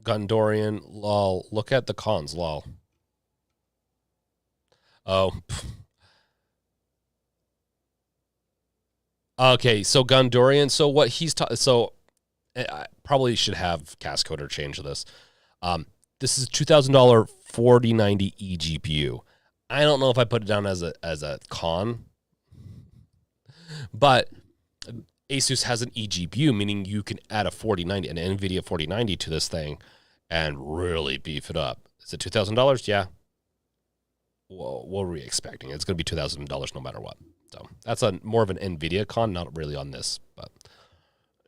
Gondorian, lol. Look at the cons, lol. Oh. Okay, so Gondorian, so what he's so I probably should have Cascoder change this. This is $2,000 4090 eGPU. I don't know if I put it down as a con, but Asus has an eGPU, meaning you can add a 4090, an NVIDIA 4090 to this thing and really beef it up. Is it $2,000? Yeah. Well, what were we expecting? It's going to be $2,000 no matter what. So that's more of an NVIDIA con, not really on this, but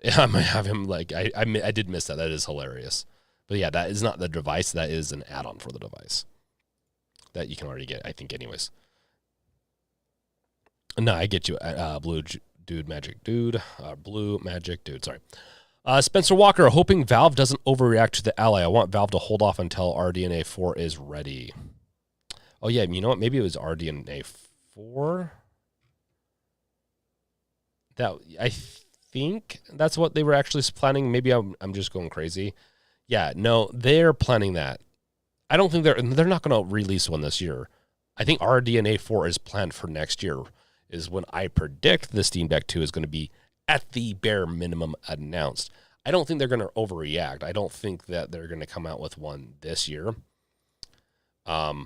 yeah, I might have him like, I did miss that. That is hilarious. But yeah, that is not the device. That is an add-on for the device that you can already get, I think, anyways. No, I get you, Blue Magic Dude. Sorry. Spencer Walker, hoping Valve doesn't overreact to the Ally. I want Valve to hold off until RDNA 4 is ready. Oh, yeah, you know what? Maybe it was RDNA 4. That I think that's what they were actually planning. Maybe I'm just going crazy. Yeah, no, they're planning that. I don't think they're not going to release one this year. I think RDNA 4 is planned for next year, is when I predict the Steam Deck 2 is going to be at the bare minimum announced. I don't think they're going to overreact. I don't think that they're going to come out with one this year. But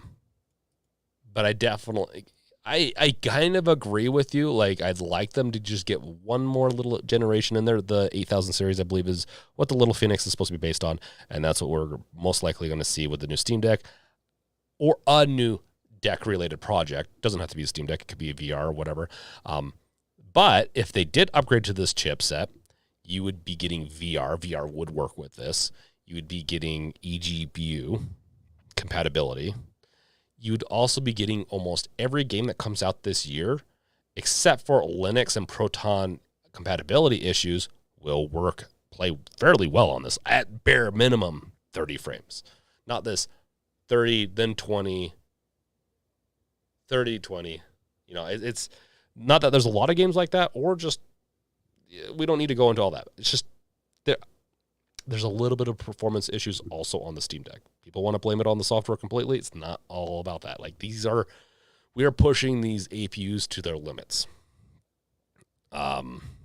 I definitely, I kind of agree with you. Like, I'd like them to just get one more little generation in there. The 8000 series, I believe, is what the Little Phoenix is supposed to be based on, and that's what we're most likely going to see with the new Steam Deck or a new deck-related project. Doesn't have to be a Steam Deck. It could be a VR or whatever. But if they did upgrade to this chipset, you would be getting VR. VR would work with this. You would be getting eGPU compatibility. You'd also be getting almost every game that comes out this year, except for Linux and Proton compatibility issues, will play fairly well on this. At bare minimum, 30 frames. Not this 30, then 20, 30, 20. You know, it's not that there's a lot of games like that, or just we don't need to go into all that. It's just there's a little bit of performance issues also on the Steam Deck. People want to blame it on the software completely. It's not all about that. Like, we are pushing these APUs to their limits.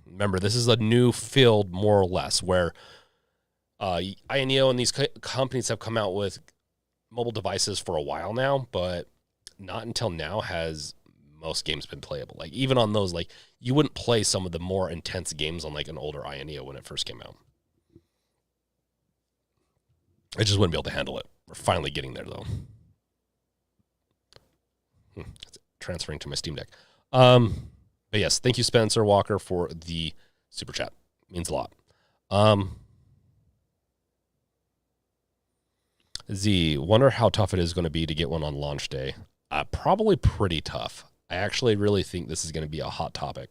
Remember, this is a new field, more or less, where INEO and these companies have come out with mobile devices for a while now, but not until now has most games been playable. Like, even on those, like, you wouldn't play some of the more intense games on like an older INEO when it first came out. I just wouldn't be able to handle it. We're finally getting there, though. It's transferring to my Steam Deck. But yes, thank you, Spencer Walker, for the super chat. It means a lot. Z, wonder how tough it is going to be to get one on launch day. Probably pretty tough. I actually really think this is going to be a hot topic.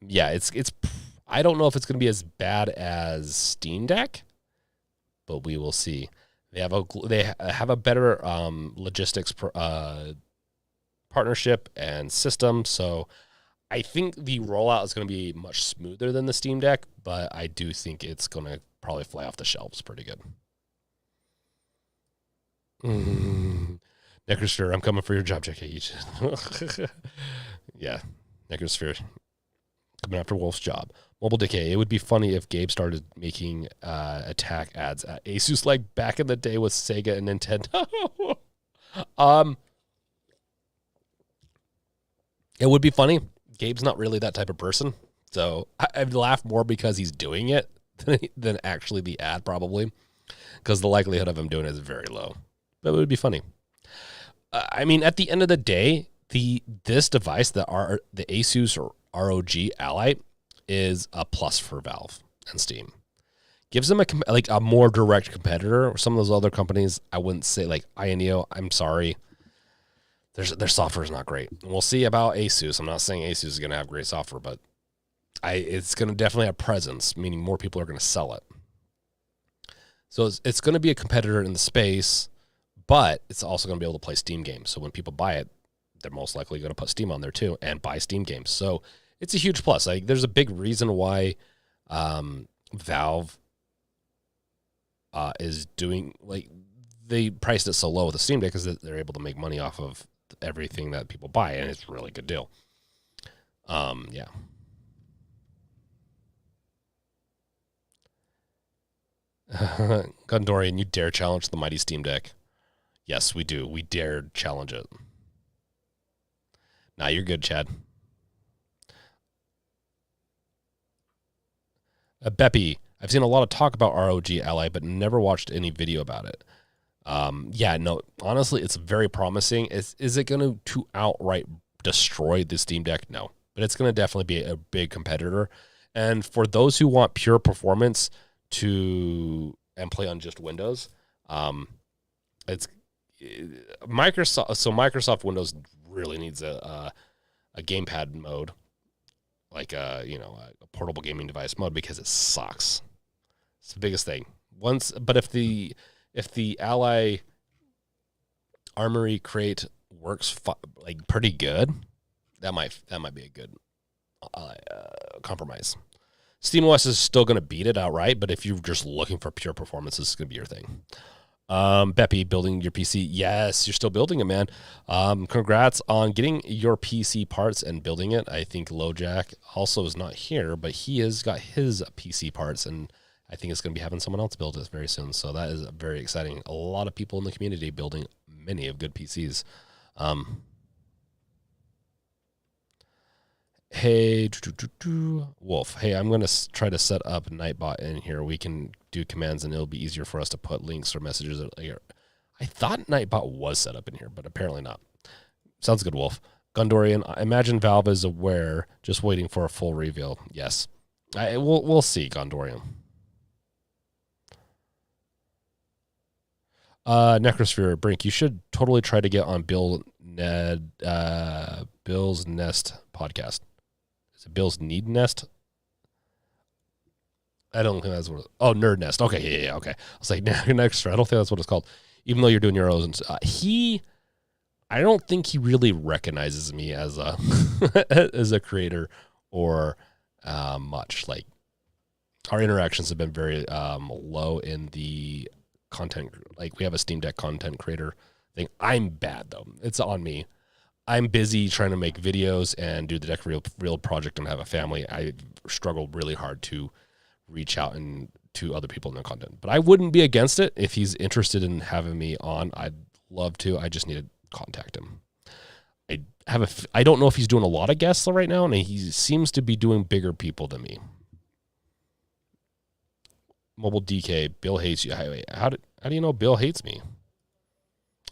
Yeah, it's. I don't know if it's going to be as bad as Steam Deck, but we will see. They have a better logistics partnership and system, so I think the rollout is going to be much smoother than the Steam Deck, but I do think it's going to probably fly off the shelves pretty good. Necrosphere, I'm coming for your job, JK. Yeah, Necrosphere. Coming after Wolf's job. Mobile Decay. It would be funny if Gabe started making attack ads at Asus like back in the day with Sega and Nintendo. It would be funny. Gabe's not really that type of person. So I'd laugh more because he's doing it than actually the ad, probably. Because the likelihood of him doing it is very low. But it would be funny. I mean, at the end of the day, this device, the Asus or ROG Ally, is a plus for Valve and Steam. Gives them a more direct competitor. Some of those other companies, I wouldn't say, like INEO. I'm sorry, their software is not great. We'll see about Asus. I'm not saying Asus is going to have great software, but it's going to definitely have presence, meaning more people are going to sell it. So it's going to be a competitor in the space, but it's also going to be able to play Steam games. So when people buy it, they're most likely going to put Steam on there too and buy Steam games. So it's a huge plus. Like, there's a big reason why Valve is doing, like, they priced it so low with the Steam Deck because they're able to make money off of everything that people buy, and it's a really good deal. Yeah. Gundorian, you dare challenge the mighty Steam Deck? Yes, we do. We dare challenge it. Nah, you're good, Chad. Beppy, I've seen a lot of talk about ROG Ally, but never watched any video about it. Yeah, no, honestly, it's very promising. Is it going to outright destroy the Steam Deck? No, but it's going to definitely be a big competitor. And for those who want pure performance and play on just Windows, it's Microsoft. So Microsoft Windows really needs a gamepad mode, like a portable gaming device mode, because it sucks. It's the biggest thing. But if the Ally Armory crate works like pretty good, that might be a good compromise. SteamOS is still going to beat it outright, but if you're just looking for pure performance, this is going to be your thing. Beppy, building your PC. Yes, you're still building it, man. Congrats on getting your PC parts and building it. I think LoJack also is not here, but he has got his PC parts, and I think it's going to be having someone else build it very soon. So that is very exciting. A lot of people in the community building many of good PCs. Hey, Wolf. Hey, I'm going to try to set up Nightbot in here. We can do commands, and it'll be easier for us to put links or messages. I thought Nightbot was set up in here, but apparently not. Sounds good, Wolf. Gundorian, I imagine Valve is aware, just waiting for a full reveal. Yes. We'll see, Gundorian. Necrosphere, Brink, you should totally try to get on Bill's Nest podcast. Is it Bill's Need Nest? I don't think that's what Nerd Nest. Okay, yeah, okay. I was like, Necrosphere, I don't think that's what it's called. Even though you're doing your own, I don't think he really recognizes me as a as a creator or much. Like, our interactions have been very low in the content. Like, we have a Steam Deck content creator thing. I'm bad though. It's on me. I'm busy trying to make videos and do the Deck Real project and have a family. I struggle really hard to reach out to other people in their content. But I wouldn't be against it if he's interested in having me on. I'd love to. I just need to contact him. I don't know if he's doing a lot of guests right now, and he seems to be doing bigger people than me. Mobile DK, Bill hates you. How do you know Bill hates me?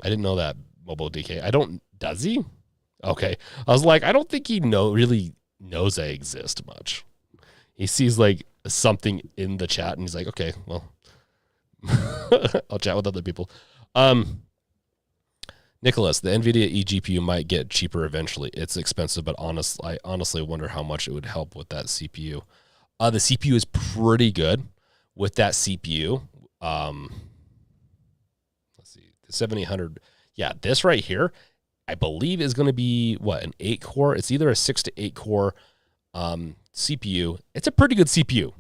I didn't know that. Mobile DK. Does he? Okay. I was like, I don't think he really knows I exist much. He sees like something in the chat and he's like, okay, well, I'll chat with other people. Nicholas, the NVIDIA eGPU might get cheaper eventually. It's expensive, but I honestly wonder how much it would help with that CPU. The CPU is pretty good with that CPU. Let's see, the 7800. Yeah, this right here, I believe is going to be an 8-core. It's either a 6 to 8 core CPU. It's a pretty good CPU.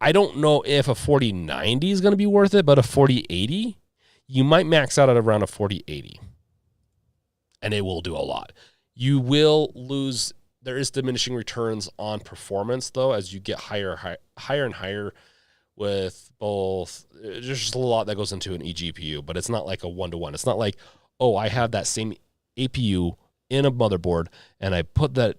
I don't know if a 4090 is going to be worth it, but a 4080, you might max out at around a 4080. And it will do a lot. You will lose. There is diminishing returns on performance, though, as you get higher and higher with both. There's just a lot that goes into an eGPU, but it's not like a one-to-one. It's not like, oh, I have that same APU in a motherboard, and I put the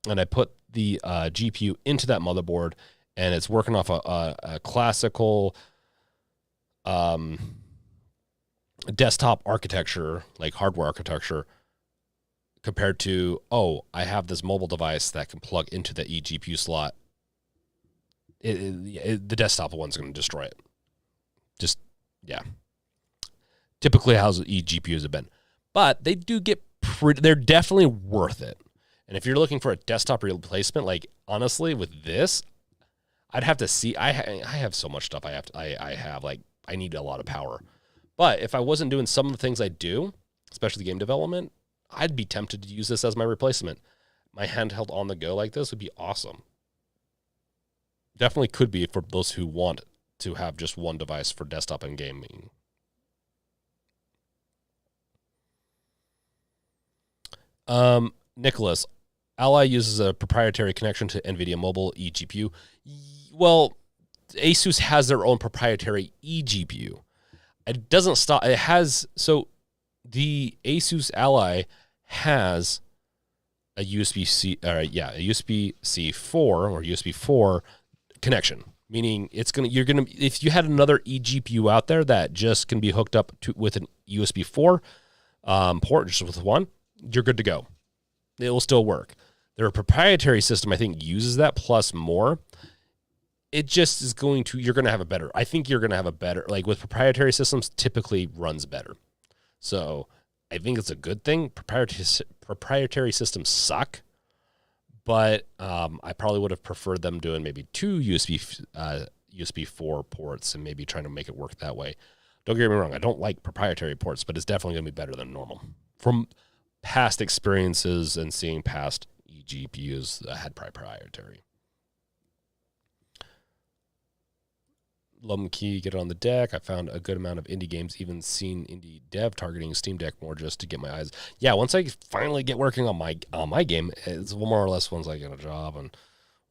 GPU into that motherboard, and it's working off a classical desktop architecture, like hardware architecture, compared to, I have this mobile device that can plug into the eGPU slot. The desktop one's going to destroy it. Just, yeah. Typically, how eGPUs have been. but they do get they're definitely worth it. And if you're looking for a desktop replacement, like honestly, with this, I'd have to see. I have so much stuff I have like I need a lot of power. But if I wasn't doing some of the things I do, especially game development, I'd be tempted to use this as my replacement. My handheld on the go like this would be awesome. Definitely could be for those who want to have just one device for desktop and gaming. Nicholas, Ally uses a proprietary connection to NVIDIA Mobile eGPU. Well, Asus has their own proprietary eGPU. It doesn't stop. It has, so the Asus Ally has a USB-C, a USB-C 4 or USB 4 connection, meaning if you had another eGPU out there that just can be hooked up to with an USB 4 port, just with one, you're good to go. It will still work. Their proprietary system, I think, uses that plus more. It just is you're going to have a better, I think you're going to have a better, like with proprietary systems, typically runs better. So I think it's a good thing. Proprietary systems suck, but I probably would have preferred them doing maybe two USB 4 ports and maybe trying to make it work that way. Don't get me wrong. I don't like proprietary ports, but it's definitely going to be better than normal. From past experiences and seeing past eGPUs that had proprietary. Lumkey, get it on the deck. I found a good amount of indie games, even seen indie dev targeting Steam Deck more just to get my eyes. Yeah, once I finally get working on my game, it's more or less once I get a job and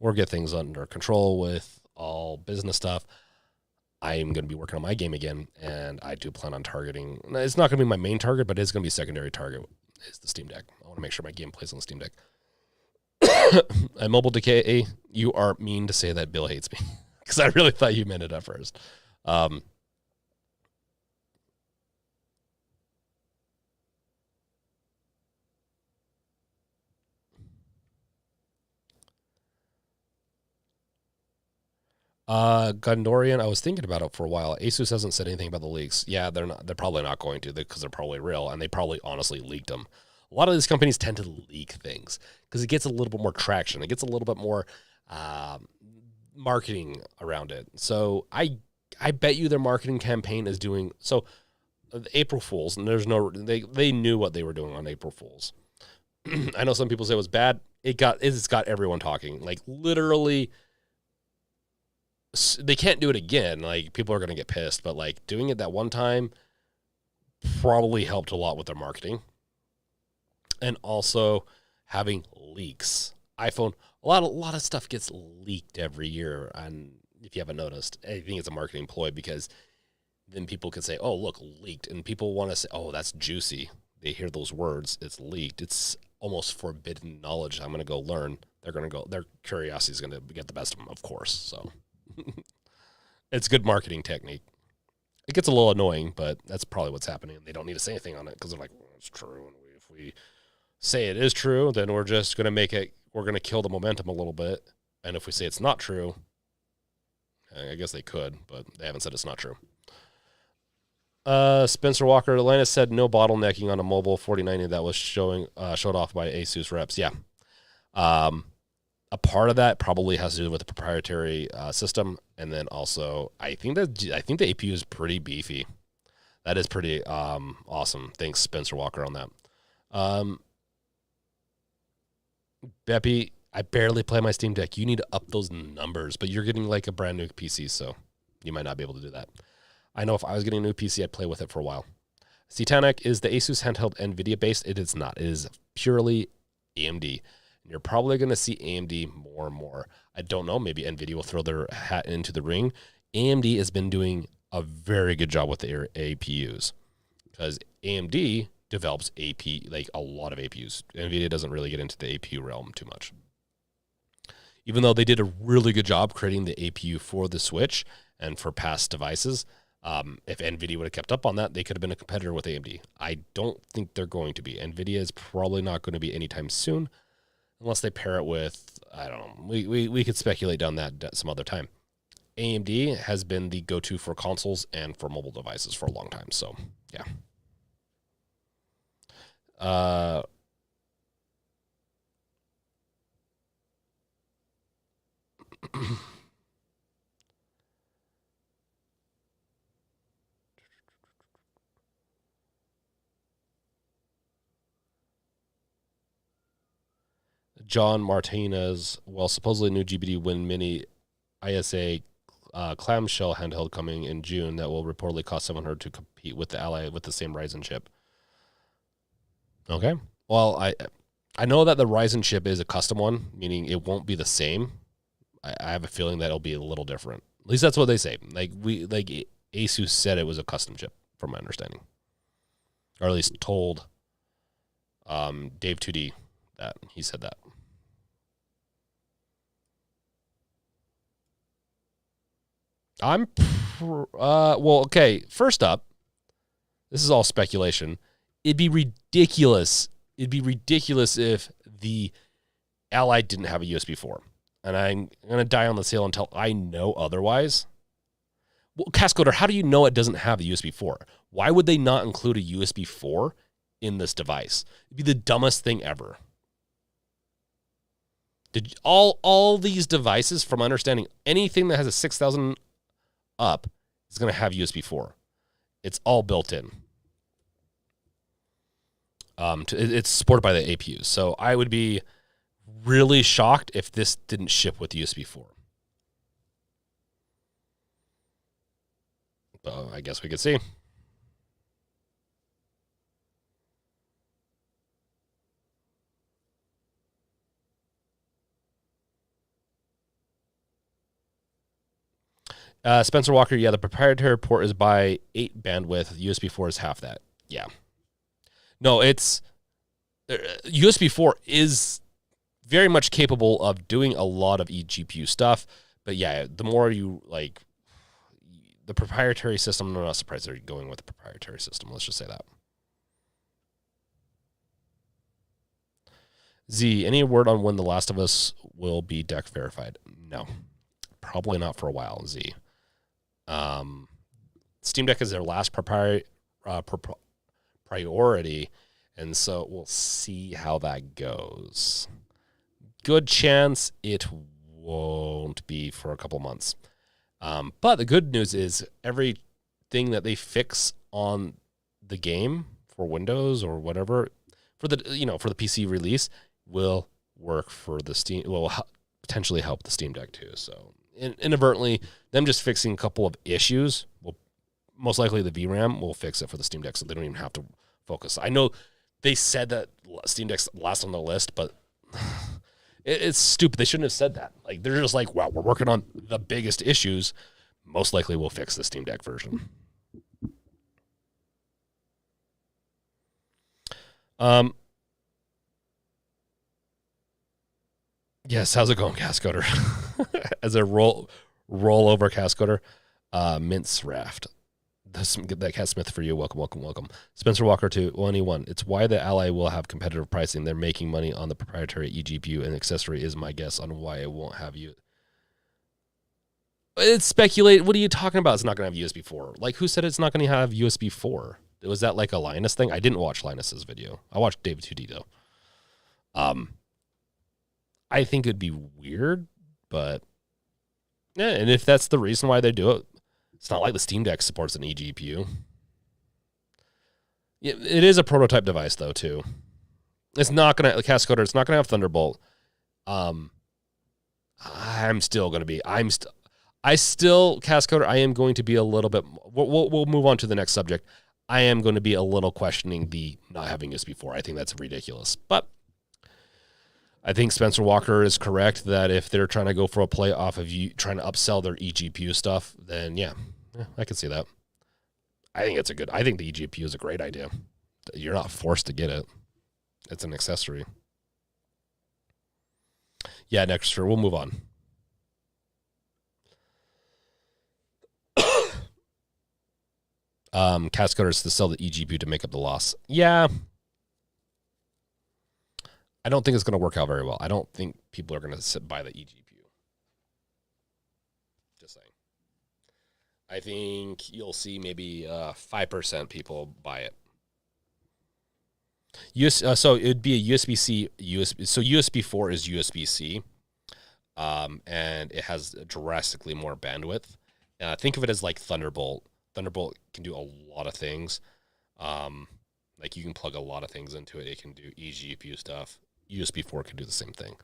or get things under control with all business stuff, I'm going to be working on my game again, and I do plan on targeting. It's not going to be my main target, but it's going to be a secondary target. Is the Steam Deck. I want to make sure my game plays on the Steam Deck. And Mobile Decay, you are mean to say that Bill hates me. Because I really thought you meant it at first. Gondorian, I was thinking about it for a while. Asus hasn't said anything about the leaks. Yeah, they're probably not going to because they're probably real, and they probably honestly leaked them. A lot of these companies tend to leak things because it gets a little bit more traction. It gets a little bit more marketing around it. So I bet you their marketing campaign is doing so. April Fools, and they knew what they were doing on April Fools. I know some people say it was bad. It's got everyone talking. Like literally, they can't do it again. Like people are gonna get pissed, but like doing it that one time probably helped a lot with their marketing. And also having leaks. iPhone, a lot of stuff gets leaked every year. And if you haven't noticed, I think it's a marketing ploy because then people can say, oh, look, leaked. And people want to say, oh, that's juicy. They hear those words. It's leaked. It's almost forbidden knowledge. I'm going to go learn. Their curiosity is going to get the best of them, of course. So it's good marketing technique. It gets a little annoying, but that's probably what's happening. They don't need to say anything on it because they're like, well, it's true. And if we say it is true, then we're just going to we're going to kill the momentum a little bit. And if we say it's not true, I guess they could, but they haven't said it's not true. Spencer Walker, Atlantis said no bottlenecking on a mobile 4090 that was showed off by Asus reps. Yeah. A part of that probably has to do with the proprietary system. And then also, I think the APU is pretty beefy. That is pretty awesome. Thanks, Spencer Walker, on that. Beppy, I barely play my Steam Deck. You need to up those numbers, but you're getting like a brand new PC, so you might not be able to do that. I know if I was getting a new PC, I'd play with it for a while. Titanic, is the Asus handheld NVIDIA based? It is not. It is purely AMD. You're probably going to see AMD more and more. I don't know. Maybe NVIDIA will throw their hat into the ring. AMD has been doing a very good job with their APUs because AMD develops like a lot of APUs. NVIDIA doesn't really get into the APU realm too much. Even though they did a really good job creating the APU for the Switch and for past devices, if NVIDIA would have kept up on that, they could have been a competitor with AMD. I don't think they're going to be. NVIDIA is probably not going to be anytime soon unless they pair it with, I don't know, we could speculate down that some other time. AMD has been the go-to for consoles and for mobile devices for a long time, so yeah. Uh, John Martinez, well, supposedly new GBD Win Mini ISA clamshell handheld coming in June that will reportedly cost 700 to compete with the Ally with the same Ryzen chip. Okay. Well, I know that the Ryzen chip is a custom one, meaning it won't be the same. I have a feeling that it'll be a little different. At least that's what they say. Like Asus said it was a custom chip, from my understanding, or at least told Dave 2D that he said that. Well, okay. First up, this is all speculation. It'd be ridiculous. It'd be ridiculous if the Ally didn't have a USB 4. And I'm going to die on the hill until I know otherwise. Well, Cascoder, how do you know it doesn't have a USB 4? Why would they not include a USB 4 in this device? It'd be the dumbest thing ever. Did all these devices, from understanding, anything that has a 6,000 up is going to have USB 4. It's all built in. It's supported by the APUs. So I would be really shocked if this didn't ship with USB 4. But I guess we could see. Spencer Walker, yeah, the proprietary port is by 8 bandwidth. USB 4 is half that. Yeah. No, it's USB 4 is very much capable of doing a lot of eGPU stuff. But yeah, the more you like the proprietary system, I'm not surprised they're going with the proprietary system. Let's just say that. Z, any word on when The Last of Us will be deck verified? No, probably not for a while, Z. Steam Deck is their last priority, and so we'll see how that goes. Good chance it won't be for a couple months. But the good news is everything that they fix on the game for Windows or whatever for the PC release will work for the Steam. Will potentially help the Steam Deck too. So inadvertently, them just fixing a couple of issues will most likely the VRAM will fix it for the Steam Deck, so they don't even have to focus. I know they said that Steam Deck's last on the list, but it's stupid. They shouldn't have said that. Like they're just like, wow, we're working on the biggest issues. Most likely we'll fix the Steam Deck version. Yes, how's it going, Cascoder? As a rollover Cascoder, Mince Raft. That Cat Smith for you. Welcome. Spencer Walker to 181. It's why the Ally will have competitive pricing. They're making money on the proprietary eGPU and accessory is my guess on why it won't have you. It's speculate. What are you talking about? It's not going to have USB 4. Like, who said it's not going to have USB 4? Was that like a Linus thing? I didn't watch Linus's video. I watched David 2D though. I think it'd be weird, but yeah. And if that's the reason why they do it, it's not like the Steam Deck supports an eGPU. It is a prototype device, though, too. It's not going to, Cascoder, it's not going to have Thunderbolt. Cascoder, I am going to be a little bit, we'll move on to the next subject. I am going to be a little questioning the not having USB 4. I think that's ridiculous. But I think Spencer Walker is correct that if they're trying to go for a play off of you trying to upsell their eGPU stuff, then yeah, I can see that. I think the eGPU is a great idea. You're not forced to get it. It's an accessory. Yeah, next year we'll move on. Cascoder is to sell the eGPU to make up the loss. Yeah. I don't think it's going to work out very well. I don't think people are going to sit by the eGPU. Just saying. I think you'll see maybe 5% people buy it. So it'd be a USB-C, USB. So USB 4 is USB-C, and it has drastically more bandwidth. Think of it as like Thunderbolt. Thunderbolt can do a lot of things. Like you can plug a lot of things into it. It can do eGPU stuff. USB 4 can do the same thing.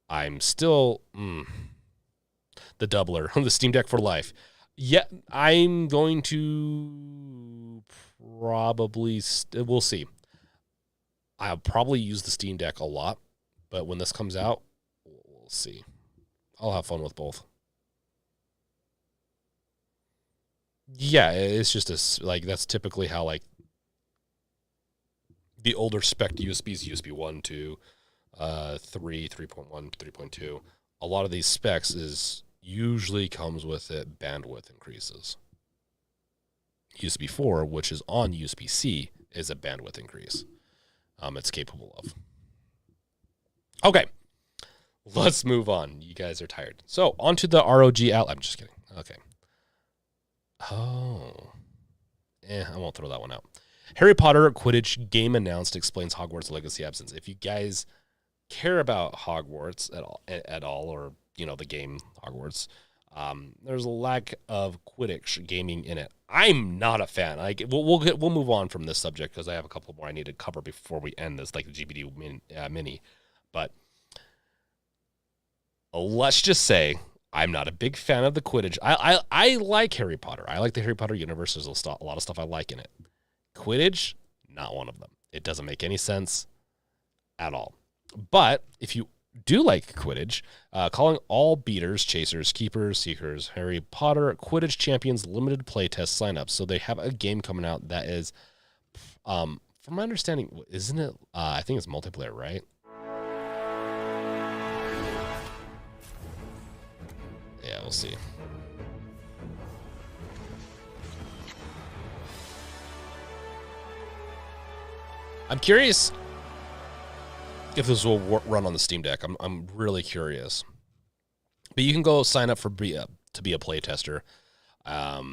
I'm still the doubler on the Steam Deck for life. Yeah, I'm going to probably we'll see. I'll probably use the Steam Deck a lot, but when this comes out, we'll see. I'll have fun with both. Yeah, it's just that's typically how like the older spec USBs, USB 1, 2, 3, 3.1, 3.2. A lot of these specs is usually comes with it bandwidth increases. USB 4, which is on USB-C, is a bandwidth increase. It's capable of. Okay, let's move on. You guys are tired. So onto the ROG Ally. I'm just kidding. Okay. Oh. I won't throw that one out. Harry Potter Quidditch game announced explains Hogwarts Legacy absence. If you guys care about Hogwarts at all, or the game Hogwarts, there's a lack of Quidditch gaming in it. I'm not a fan. We'll move on from this subject because I have a couple more I need to cover before we end this, like the GBD mini. But let's just say I'm not a big fan of the Quidditch. I like Harry Potter. I like the Harry Potter universe. There's a lot of stuff I like in it. Quidditch, not one of them. It doesn't make any sense at all. But if you do like Quidditch, calling all beaters, chasers, keepers, seekers, Harry Potter Quidditch Champions limited playtest signups. So they have a game coming out that is, from my understanding, isn't it? I think it's multiplayer, right? Yeah, we'll see. I'm curious if this will run on the Steam Deck. I'm really curious. But you can go sign up to be a playtester. I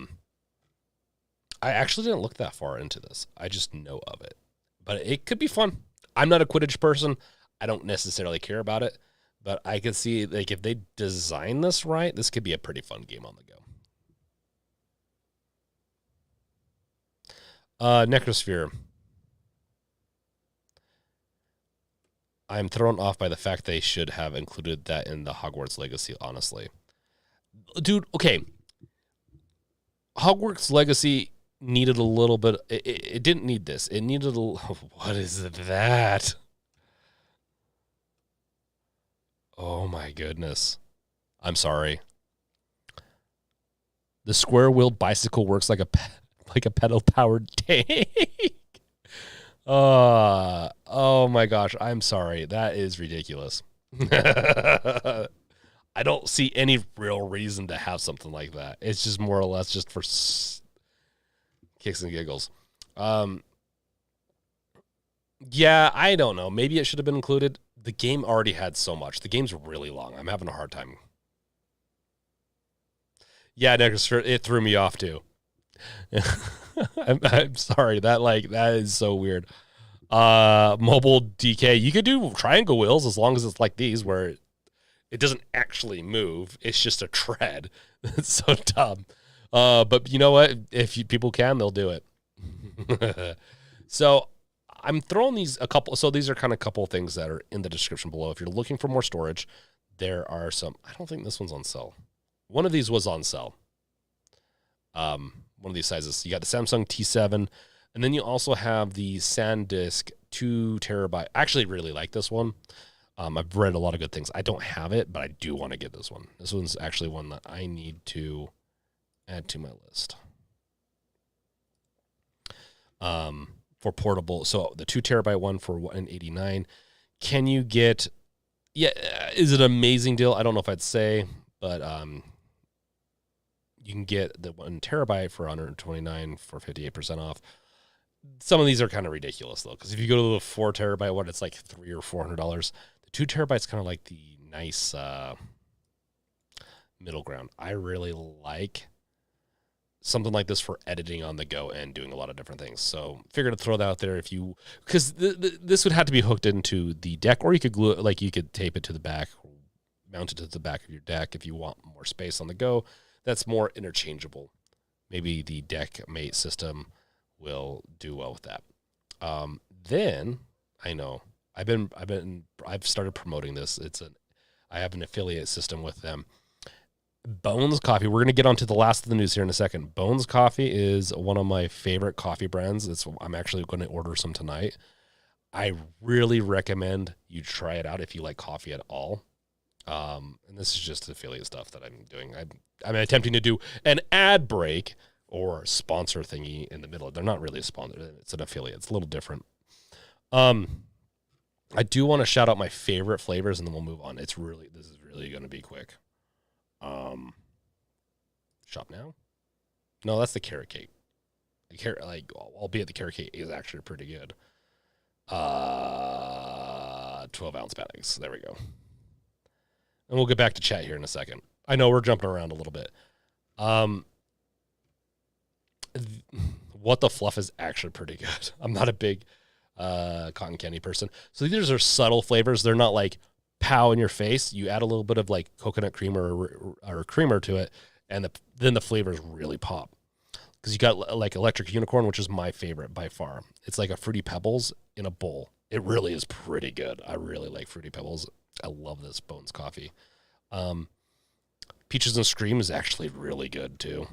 actually didn't look that far into this. I just know of it. But it could be fun. I'm not a Quidditch person. I don't necessarily care about it. But I could see, like, if they design this right, this could be a pretty fun game on the go. Necrosphere. I'm thrown off by the fact they should have included that in the Hogwarts Legacy, honestly. Dude, okay. Hogwarts Legacy needed a little bit. It didn't need this. It needed a. What is that? Oh my goodness. I'm sorry. The square-wheeled bicycle works like a pedal-powered tank. Oh my gosh, I'm sorry. That is ridiculous. I don't see any real reason to have something like that. It's just more or less just for kicks and giggles. Yeah, I don't know. Maybe it should have been included. The game already had so much. The game's really long. I'm having a hard time. Yeah, it threw me off too. I'm sorry. That is so weird. Mobile DK. You could do triangle wheels as long as it's like these where it doesn't actually move. It's just a tread. It's so dumb. But you know what? If people can, they'll do it. So I'm throwing these a couple. So these are kind of a couple of things that are in the description below. If you're looking for more storage, there are some. I don't think this one's on sale. One of these was on sale. One of these sizes. You got the Samsung T7, and then you also have the SanDisk 2 terabyte. I actually really like this one. I've read a lot of good things. I don't have it, but I do want to get this one. This one's actually one that I need to add to my list. For portable, so the 2 terabyte one for $189. Can you get? Yeah, is it an amazing deal? I don't know if I'd say, but you can get the 1 terabyte for $129 for 58% off. Some of these are kind of ridiculous though, because if you go to the 4 terabyte one, it's like $300 or $400. The 2 terabyte's kind of like the nice middle ground. I really like something like this for editing on the go and doing a lot of different things. So figured to throw that out there if you, because this would have to be hooked into the deck, or you could glue it, like you could tape it to the back, mount it to the back of your deck if you want more space on the go. That's more interchangeable. Maybe the Deckmate system will do well with that. Then I know I've started promoting this. I have an affiliate system with them. Bones Coffee. We're going to get onto the last of the news here in a second. Bones Coffee is one of my favorite coffee brands. I'm actually going to order some tonight. I really recommend you try it out if you like coffee at all. And this is just affiliate stuff that I'm doing. I'm attempting to do an ad break or sponsor thingy in the middle. They're not really a sponsor. It's an affiliate. It's a little different. I do want to shout out my favorite flavors, and then we'll move on. This is really going to be quick. Shop now? No, that's the carrot cake. Albeit the carrot cake is actually pretty good. 12-ounce bags. There we go. And we'll get back to chat here in a second. I know we're jumping around a little bit. What the Fluff is actually pretty good. I'm not a big cotton candy person. So these are subtle flavors. They're not like pow in your face. You add a little bit of like coconut cream or creamer to it, and then the flavors really pop. Because you got like Electric Unicorn, which is my favorite by far. It's like a Fruity Pebbles in a bowl. It really is pretty good. I really like Fruity Pebbles. I love this Bones Coffee. Peaches and Scream is actually really good too.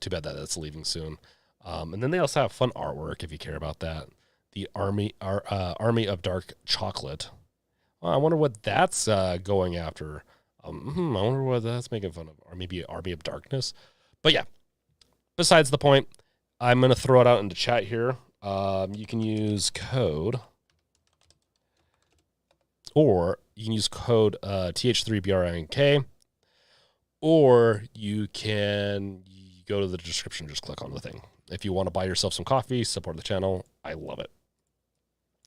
Too bad that's leaving soon. And then they also have fun artwork if you care about that. The Army of Dark Chocolate. I wonder what that's going after. I wonder what that's making fun of. Or maybe Army of Darkness. But yeah, besides the point, I'm going to throw it out into chat here. You can use code, or you can use code TH3BRINK, or you can go to the description, just click on the thing. If you want to buy yourself some coffee, support the channel, I love it.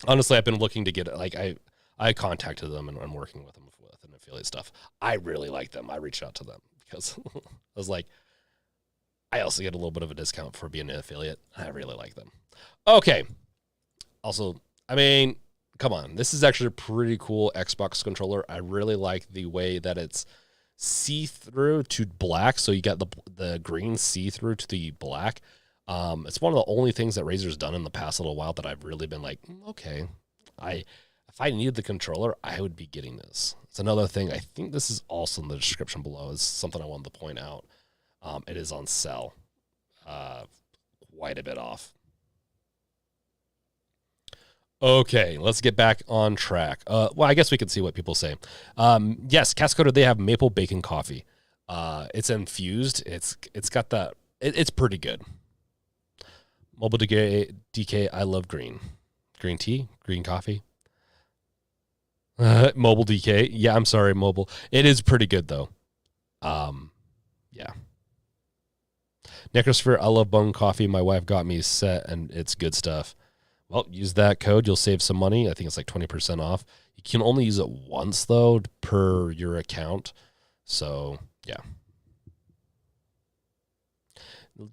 Honestly, I've been looking to get it. Like I contacted them and I'm working with them with an affiliate stuff. I really like them. I reached out to them because I was like, I also get a little bit of a discount for being an affiliate. I really like them. Okay. Also, I mean, come on. This is actually a pretty cool Xbox controller. I really like the way that it's see-through to black. So you got the green see-through to the black. It's one of the only things that Razer's done in the past little while that I've really been like, okay, if I needed the controller, I would be getting this. It's another thing. I think this is also in the description below. It's something I wanted to point out. It is on sale, quite a bit off. Okay, let's get back on track. Well, I guess we can see what people say. Yes, Cascoder, they have maple bacon coffee. It's infused. It's got that. It's pretty good. Mobile DK, I love green. Green tea, green coffee. Mobile DK. Yeah, I'm sorry, Mobile. It is pretty good, though. Yeah. Necrosphere, I love bone coffee. My wife got me set, and it's good stuff. Well, use that code. You'll save some money. I think it's like 20% off. You can only use it once, though, per your account. So, yeah.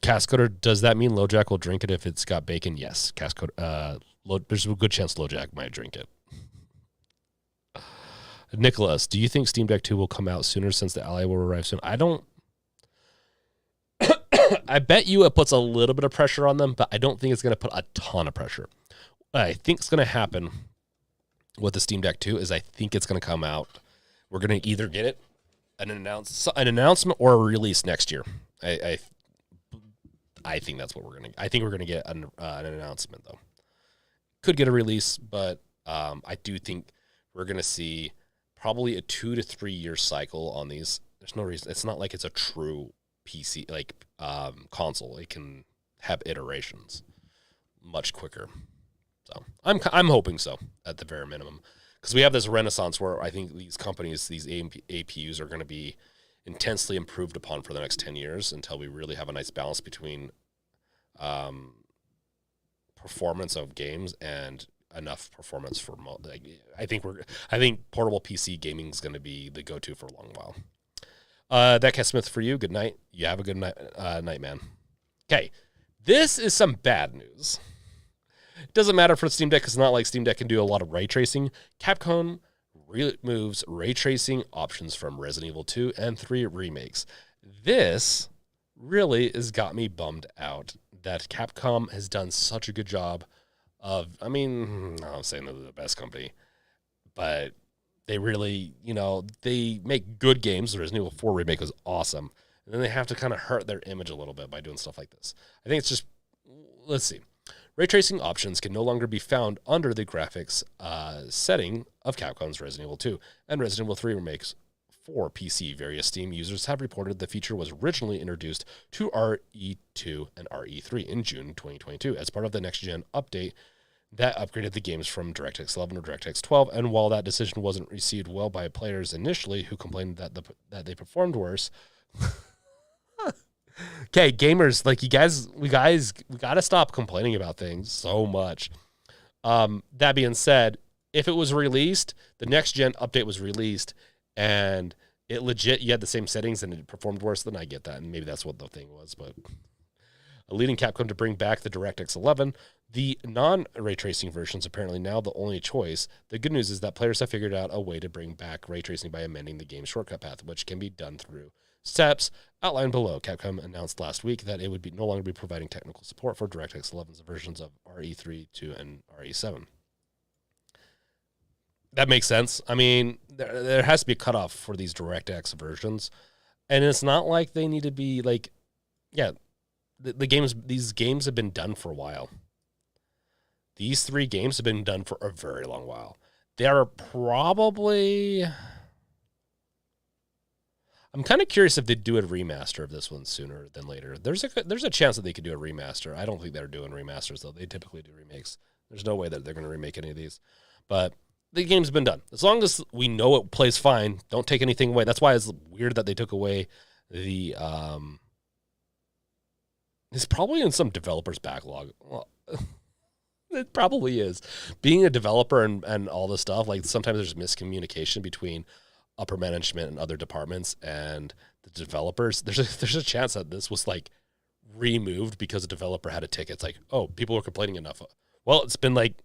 Cascoder, does that mean LoJack will drink it if it's got bacon? Yes. Cascoder, there's a good chance LoJack might drink it. Nicholas, do you think Steam Deck 2 will come out sooner since the Ally will arrive soon? I don't. I bet you it puts a little bit of pressure on them, but I don't think it's going to put a ton of pressure. What I think is going to happen with the Steam Deck 2 is I think it's going to come out. We're going to either get it an announcement or a release next year. I think that's what we're going to. I think we're going to get an announcement though. Could get a release, but I do think we're going to see probably a 2 to 3 year cycle on these. There's no reason. It's not like it's a true PC like console. It can have iterations much quicker. So I'm hoping so at the very minimum, because we have this renaissance where I think these companies, these APUs are going to be intensely improved upon for the next 10 years until we really have a nice balance between performance of games and enough performance for I think portable PC gaming is going to be the go-to for a long while. That Cat Smith for you. Good night. You have a good night, man. Okay, this is some bad news. It doesn't matter for Steam Deck. It's not like Steam Deck can do a lot of ray tracing. Capcom removes ray tracing options from Resident Evil 2 and 3 remakes. This really has got me bummed out that Capcom has done such a good job of, I mean, I'm saying they're the best company, but they really, they make good games. The Resident Evil 4 remake was awesome. And then they have to kind of hurt their image a little bit by doing stuff like this. I think it's just, let's see. Ray tracing options can no longer be found under the graphics setting of Capcom's Resident Evil 2 and Resident Evil 3 remakes for PC. Various Steam users have reported the feature was originally introduced to RE2 and RE3 in June 2022 as part of the next-gen update that upgraded the games from DirectX 11 or DirectX 12. And while that decision wasn't received well by players initially, who complained that they performed worse. Okay, gamers, like we got to stop complaining about things so much. That being said, if it was released, the next gen update was released, and it legit, you had the same settings and it performed worse, then I get that, and maybe that's what the thing was. But leading Capcom to bring back the DirectX 11, the non-ray tracing version is apparently now the only choice. The good news is that players have figured out a way to bring back ray tracing by amending the game's shortcut path, which can be done through steps outlined below. Capcom announced last week that it would no longer be providing technical support for DirectX 11's versions of RE3, 2, and RE7. That makes sense. I mean, there has to be a cutoff for these DirectX versions, and it's not like they need to be like, yeah, these games have been done for a while. These 3 games have been done for a very long while. They are probably... I'm kind of curious if they'd do a remaster of this one sooner than later. There's a chance that they could do a remaster. I don't think they're doing remasters, though. They typically do remakes. There's no way that they're going to remake any of these. But the game's been done. As long as we know it plays fine, don't take anything away. That's why it's weird that they took away the... It's probably in some developer's backlog. Well, it probably is. Being a developer and all this stuff, like sometimes there's miscommunication between upper management and other departments and the developers. There's a chance that this was like removed because a developer had a ticket. It's like, oh, people were complaining enough. Well, it's been like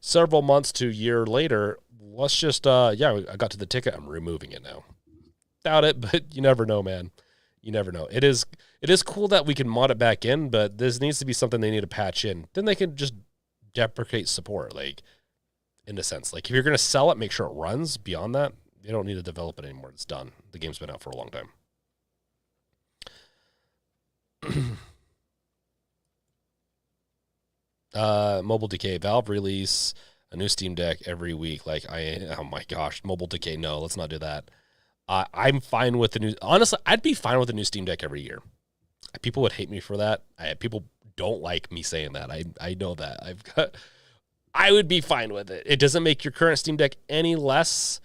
several months to a year later. Let's just I got to the ticket. I'm removing it now. Doubt it, but you never know, man. You never know. It is cool that we can mod it back in, but this needs to be something they need to patch in. Then they can just deprecate support, like, in a sense. Like, if you're going to sell it, make sure it runs. Beyond that, you don't need to develop it anymore. It's done. The game's been out for a long time. Mobile Decay. Valve release a new Steam Deck every week. Like, oh my gosh, Mobile Decay. No, let's not do that. I'm fine with the new... Honestly, I'd be fine with a new Steam Deck every year. People would hate me for that. People don't like me saying that. I know that. I would be fine with it. It doesn't make your current Steam Deck any less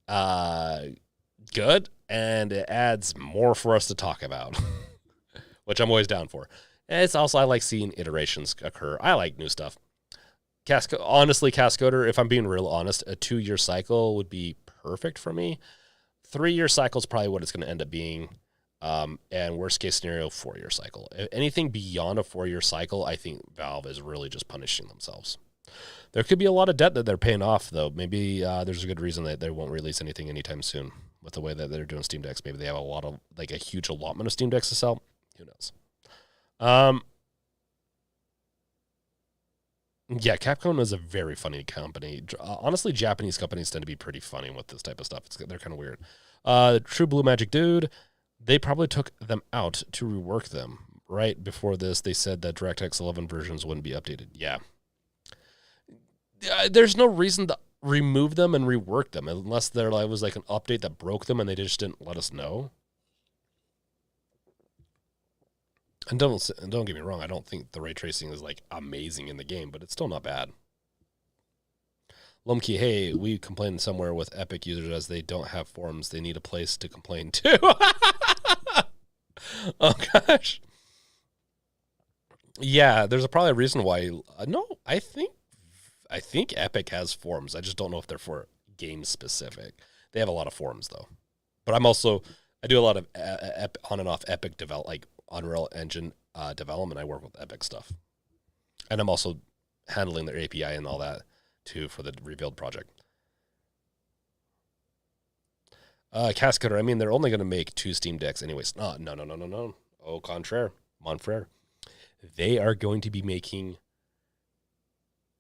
good, and it adds more for us to talk about, which I'm always down for. And it's also, I like seeing iterations occur. I like new stuff. Honestly, Cascoder, if I'm being real honest, a 2-year cycle would be perfect for me. 3-year cycle is probably what it's going to end up being. And worst case scenario, 4-year cycle. Anything beyond a 4-year cycle, I think Valve is really just punishing themselves. There could be a lot of debt that they're paying off, though. Maybe there's a good reason that they won't release anything anytime soon with the way that they're doing Steam Decks. Maybe they have a huge allotment of Steam Decks to sell. Who knows? Yeah, Capcom is a very funny company. Honestly, Japanese companies tend to be pretty funny with this type of stuff. They're kind of weird. True Blue Magic Dude, they probably took them out to rework them. Right before this, they said that DirectX 11 versions wouldn't be updated. Yeah. There's no reason to remove them and rework them unless there was like an update that broke them and they just didn't let us know. And don't get me wrong, I don't think the ray tracing is like amazing in the game, but it's still not bad. Lumkey, hey, we complained somewhere with Epic users as they don't have forums. They need a place to complain to. Oh gosh. Yeah, there's probably a reason why. No, I think Epic has forums. I just don't know if they're for game specific. They have a lot of forums though. But I do a lot of on and off Epic Unreal Engine development. I work with Epic stuff. And I'm also handling their API and all that, too, for the Rebuild project. Cascader, I mean, they're only going to make 2 Steam Decks anyways. No. Au contraire. Mon frere. They are going to be making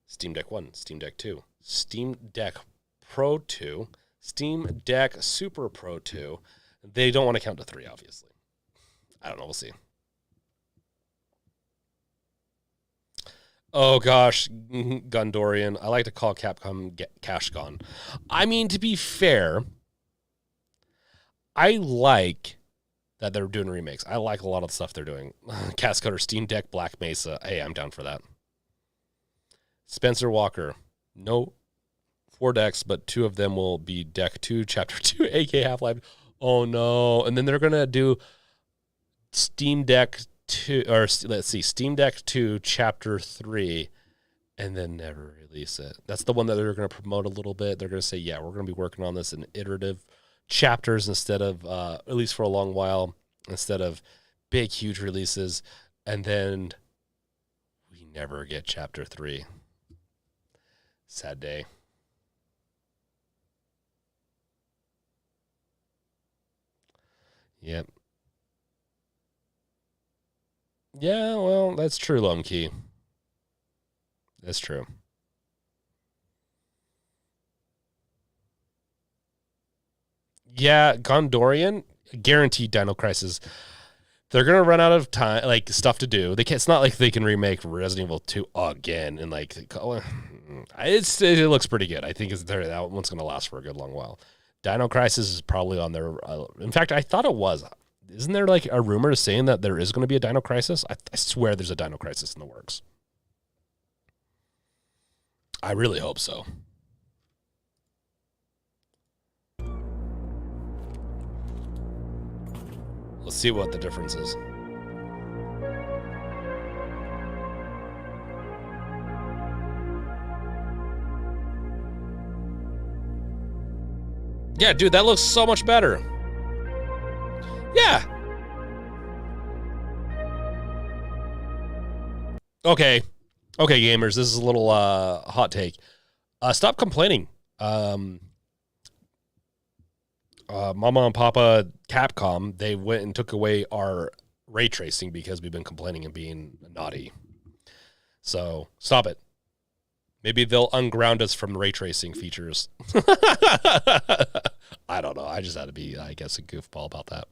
Steam Deck 1, Steam Deck 2, Steam Deck Pro 2, Steam Deck Super Pro 2. They don't want to count to 3, obviously. I don't know. We'll see. Oh, gosh. Gondorian. I like to call Capcom Cash Gone. I mean, to be fair, I like that they're doing remakes. I like a lot of the stuff they're doing. Cascader, Steam Deck, Black Mesa. Hey, I'm down for that. Spencer Walker. No 4 decks, but 2 of them will be Deck 2, Chapter 2, AK Half-Life. Oh, no. And then they're going to do Steam Deck 2, or let's see, Steam Deck 2, Chapter 3, and then never release it. That's the one that they're going to promote a little bit. They're going to say, yeah, we're going to be working on this in iterative chapters instead of, at least for a long while, instead of big, huge releases. And then we never get Chapter 3. Sad day. Yep. Yeah, well, that's true, Lumkey. That's true. Yeah, Gondorian, guaranteed Dino Crisis. They're gonna run out of time, like stuff to do. They can't. It's not like they can remake Resident Evil 2 again, and like, it looks pretty good. I think that one's gonna last for a good long while. Dino Crisis is probably on their. In fact, I thought it was. Isn't there like a rumor saying that there is going to be a Dino Crisis? I swear there's a Dino Crisis in the works. I really hope so. Let's see what the difference is. Yeah, dude, that looks so much better. Yeah. Okay, gamers, this is a little hot take. Stop complaining. Mama and Papa Capcom, they went and took away our ray tracing because we've been complaining and being naughty. So stop it. Maybe they'll unground us from ray tracing features. I don't know. I just had to be, I guess, a goofball about that.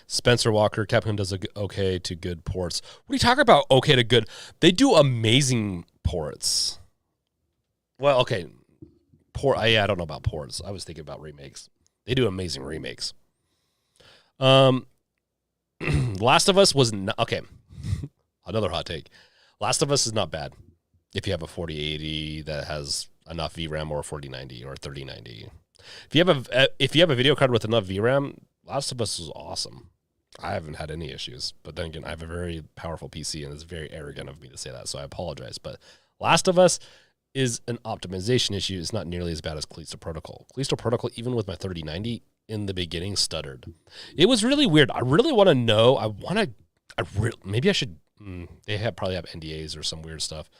Spencer Walker, Capcom does okay to good ports. What are you talking about? Okay to good. They do amazing ports. Well, okay. I don't know about ports. I was thinking about remakes. They do amazing remakes. Last of Us was not, okay. Another hot take. Last of Us is not bad if you have a 4080 that has enough VRAM, or 4090 or 3090. If you have a video card with enough VRAM, Last of Us is awesome. I haven't had any issues, but then again, I have a very powerful PC, and it's very arrogant of me to say that, so I apologize. But Last of Us is an optimization issue. It's not nearly as bad as Callisto Protocol. Callisto Protocol, even with my 3090 in the beginning, stuttered. It was really weird. I really want to know. Maybe I should. They probably have NDAs or some weird stuff.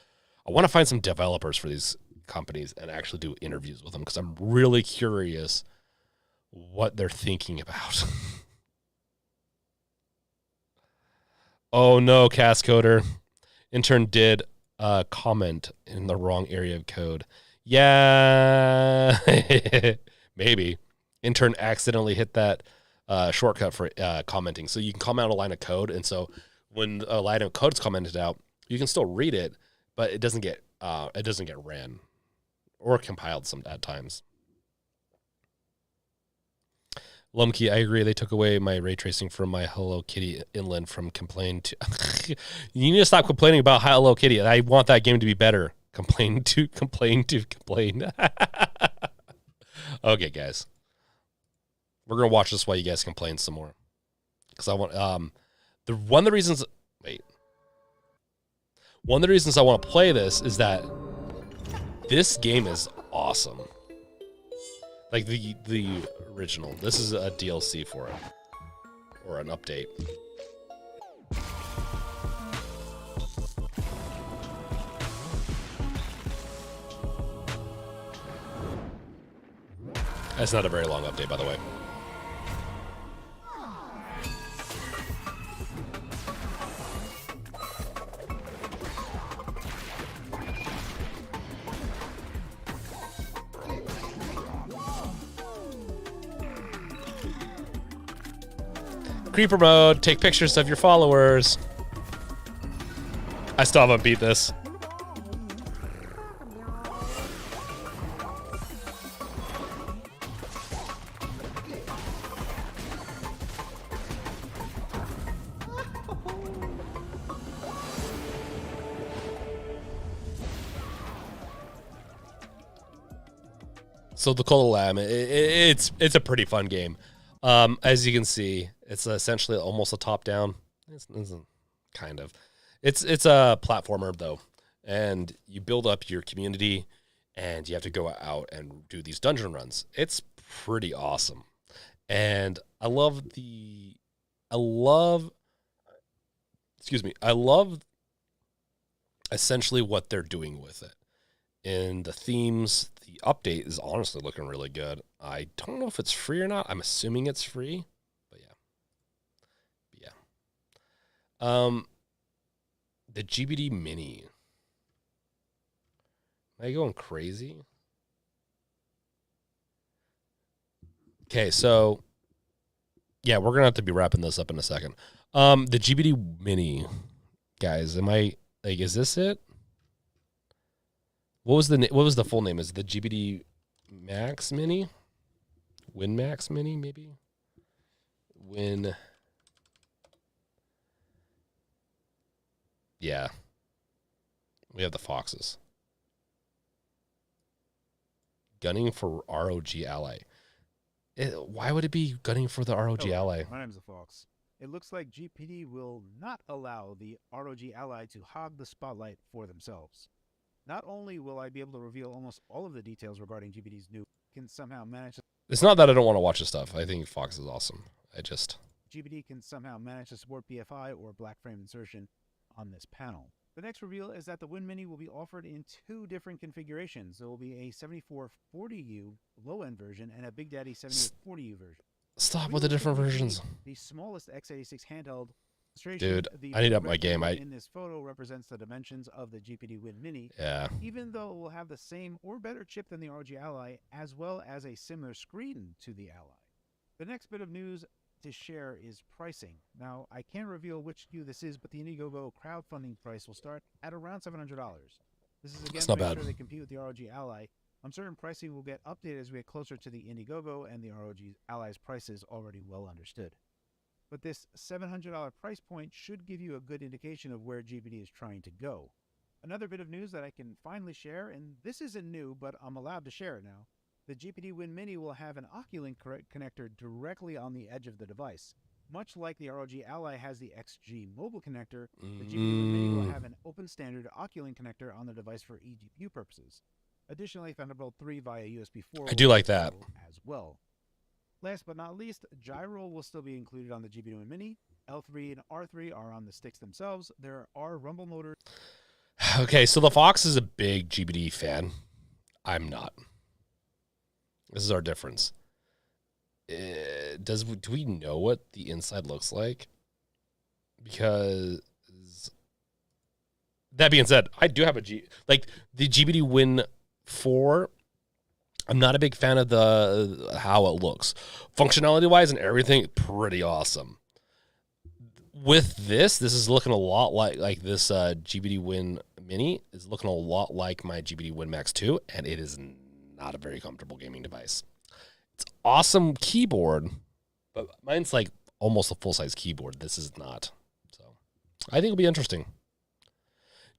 I want to find some developers for these companies and actually do interviews with them, because I'm really curious what they're thinking about. Oh no, Cascoder. Intern did a comment in the wrong area of code. Yeah, maybe. Intern accidentally hit that shortcut for commenting. So you can comment a line of code, and so when a line of code is commented out, you can still read it, but it doesn't get ran or compiled at times. Lumkey, I agree. They took away my ray tracing from my Hello Kitty inland from complain to. You need to stop complaining about Hello Kitty. I want that game to be better. Complain. Okay, guys. We're going to watch this while you guys complain some more. Because I want. One of the reasons I want to play this is that this game is awesome. Like the original. This is a DLC for it. Or an update. That's not a very long update, by the way. Creeper mode, take pictures of your followers. I still haven't beat this. So the Cola Lamb, it's a pretty fun game. As you can see, it's essentially almost a top-down. It's kind of. It's a platformer though, and you build up your community, and you have to go out and do these dungeon runs. It's pretty awesome, and I love essentially what they're doing with it. And the themes, the update is honestly looking really good. I don't know if it's free or not. I'm assuming it's free, but yeah. The GBD Mini. Am I going crazy? Okay, so yeah, we're gonna have to be wrapping this up in a second. The GBD Mini, guys, is this it? What was the full name? Is it the GBD Max Mini? Win Max Mini, maybe? Win. Yeah. We have the Foxes. Gunning for ROG Ally. Why would it be gunning for the ROG Ally? My name's the Fox. It looks like GPD will not allow the ROG Ally to hog the spotlight for themselves. Not only will I be able to reveal almost all of the details regarding GPD's new, can somehow manage to... It's not that I don't want to watch this stuff. I think Fox is awesome. GPD can somehow manage to support BFI or black frame insertion on this panel. The next reveal is that the Win Mini will be offered in two different configurations. There will be a 7440U low-end version and a Big Daddy 7840U version. Stop with the different versions. The smallest x86 handheld. Dude, I need up my game. In this photo represents the dimensions of the GPD Win Mini. Yeah. Even though it will have the same or better chip than the ROG Ally, as well as a similar screen to the Ally. The next bit of news to share is pricing. Now, I can't reveal which SKU this is, but the Indiegogo crowdfunding price will start at around $700. This is again to make sure they compete with the ROG Ally. I'm certain pricing will get updated as we get closer to the Indiegogo and the ROG Ally's prices already well understood. But this $700 price point should give you a good indication of where GPD is trying to go. Another bit of news that I can finally share, and this isn't new, but I'm allowed to share it now. The GPD Win Mini will have an Oculink connector directly on the edge of the device. Much like the ROG Ally has the XG mobile connector, the GPD Win Mini will have an open standard Oculink connector on the device for eGPU purposes. Additionally, Thunderbolt 3 via USB 4 I do like that as well. Last but not least, gyro will still be included on the GPD Win Mini. L3 and R3 are on the sticks themselves. There are rumble motors. Okay, so the Fox is a big GBD fan. I'm not. This is our difference. Do we know what the inside looks like? Because that being said, I do have the GBD Win 4. I'm not a big fan of how it looks. Functionality wise and everything, pretty awesome. With this is looking a lot like this GBD Win Mini is looking a lot like my GBD Win Max 2, and it is not a very comfortable gaming device. It's awesome keyboard, but mine's like almost a full-size keyboard. This is not. So I think it'll be interesting.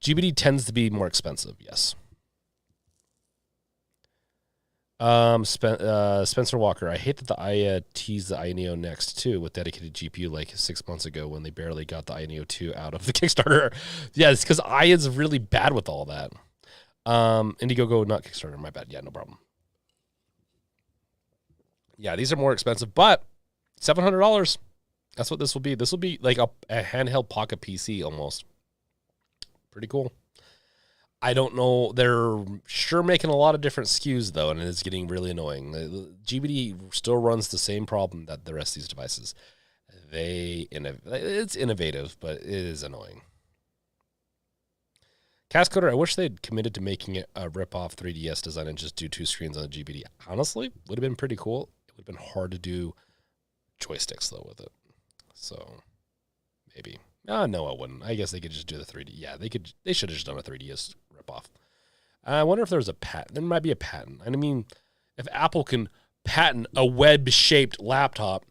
GBD tends to be more expensive, yes. Spencer Walker, I hate that I teased the INEO Next 2 with dedicated GPU like 6 months ago when they barely got the INEO 2 out of the Kickstarter. Yeah, it's because is really bad with all that. Indiegogo, not Kickstarter, my bad. Yeah, no problem. Yeah, these are more expensive, but $700. That's what this will be. This will be like a handheld pocket PC almost. Pretty cool. I don't know. They're sure making a lot of different SKUs, though, and it's getting really annoying. GBD still runs the same problem that the rest of these devices. It's innovative, but it is annoying. Cascoder, I wish they'd committed to making it a rip-off 3DS design and just do 2 screens on the GBD. Honestly, would have been pretty cool. It would have been hard to do joysticks, though, with it. So, maybe. No, it wouldn't. I guess they could just do the 3D. Yeah, they could. They should have just done a 3DS ripoff. I wonder if there was a patent. There might be a patent. And I mean, if Apple can patent a web-shaped laptop,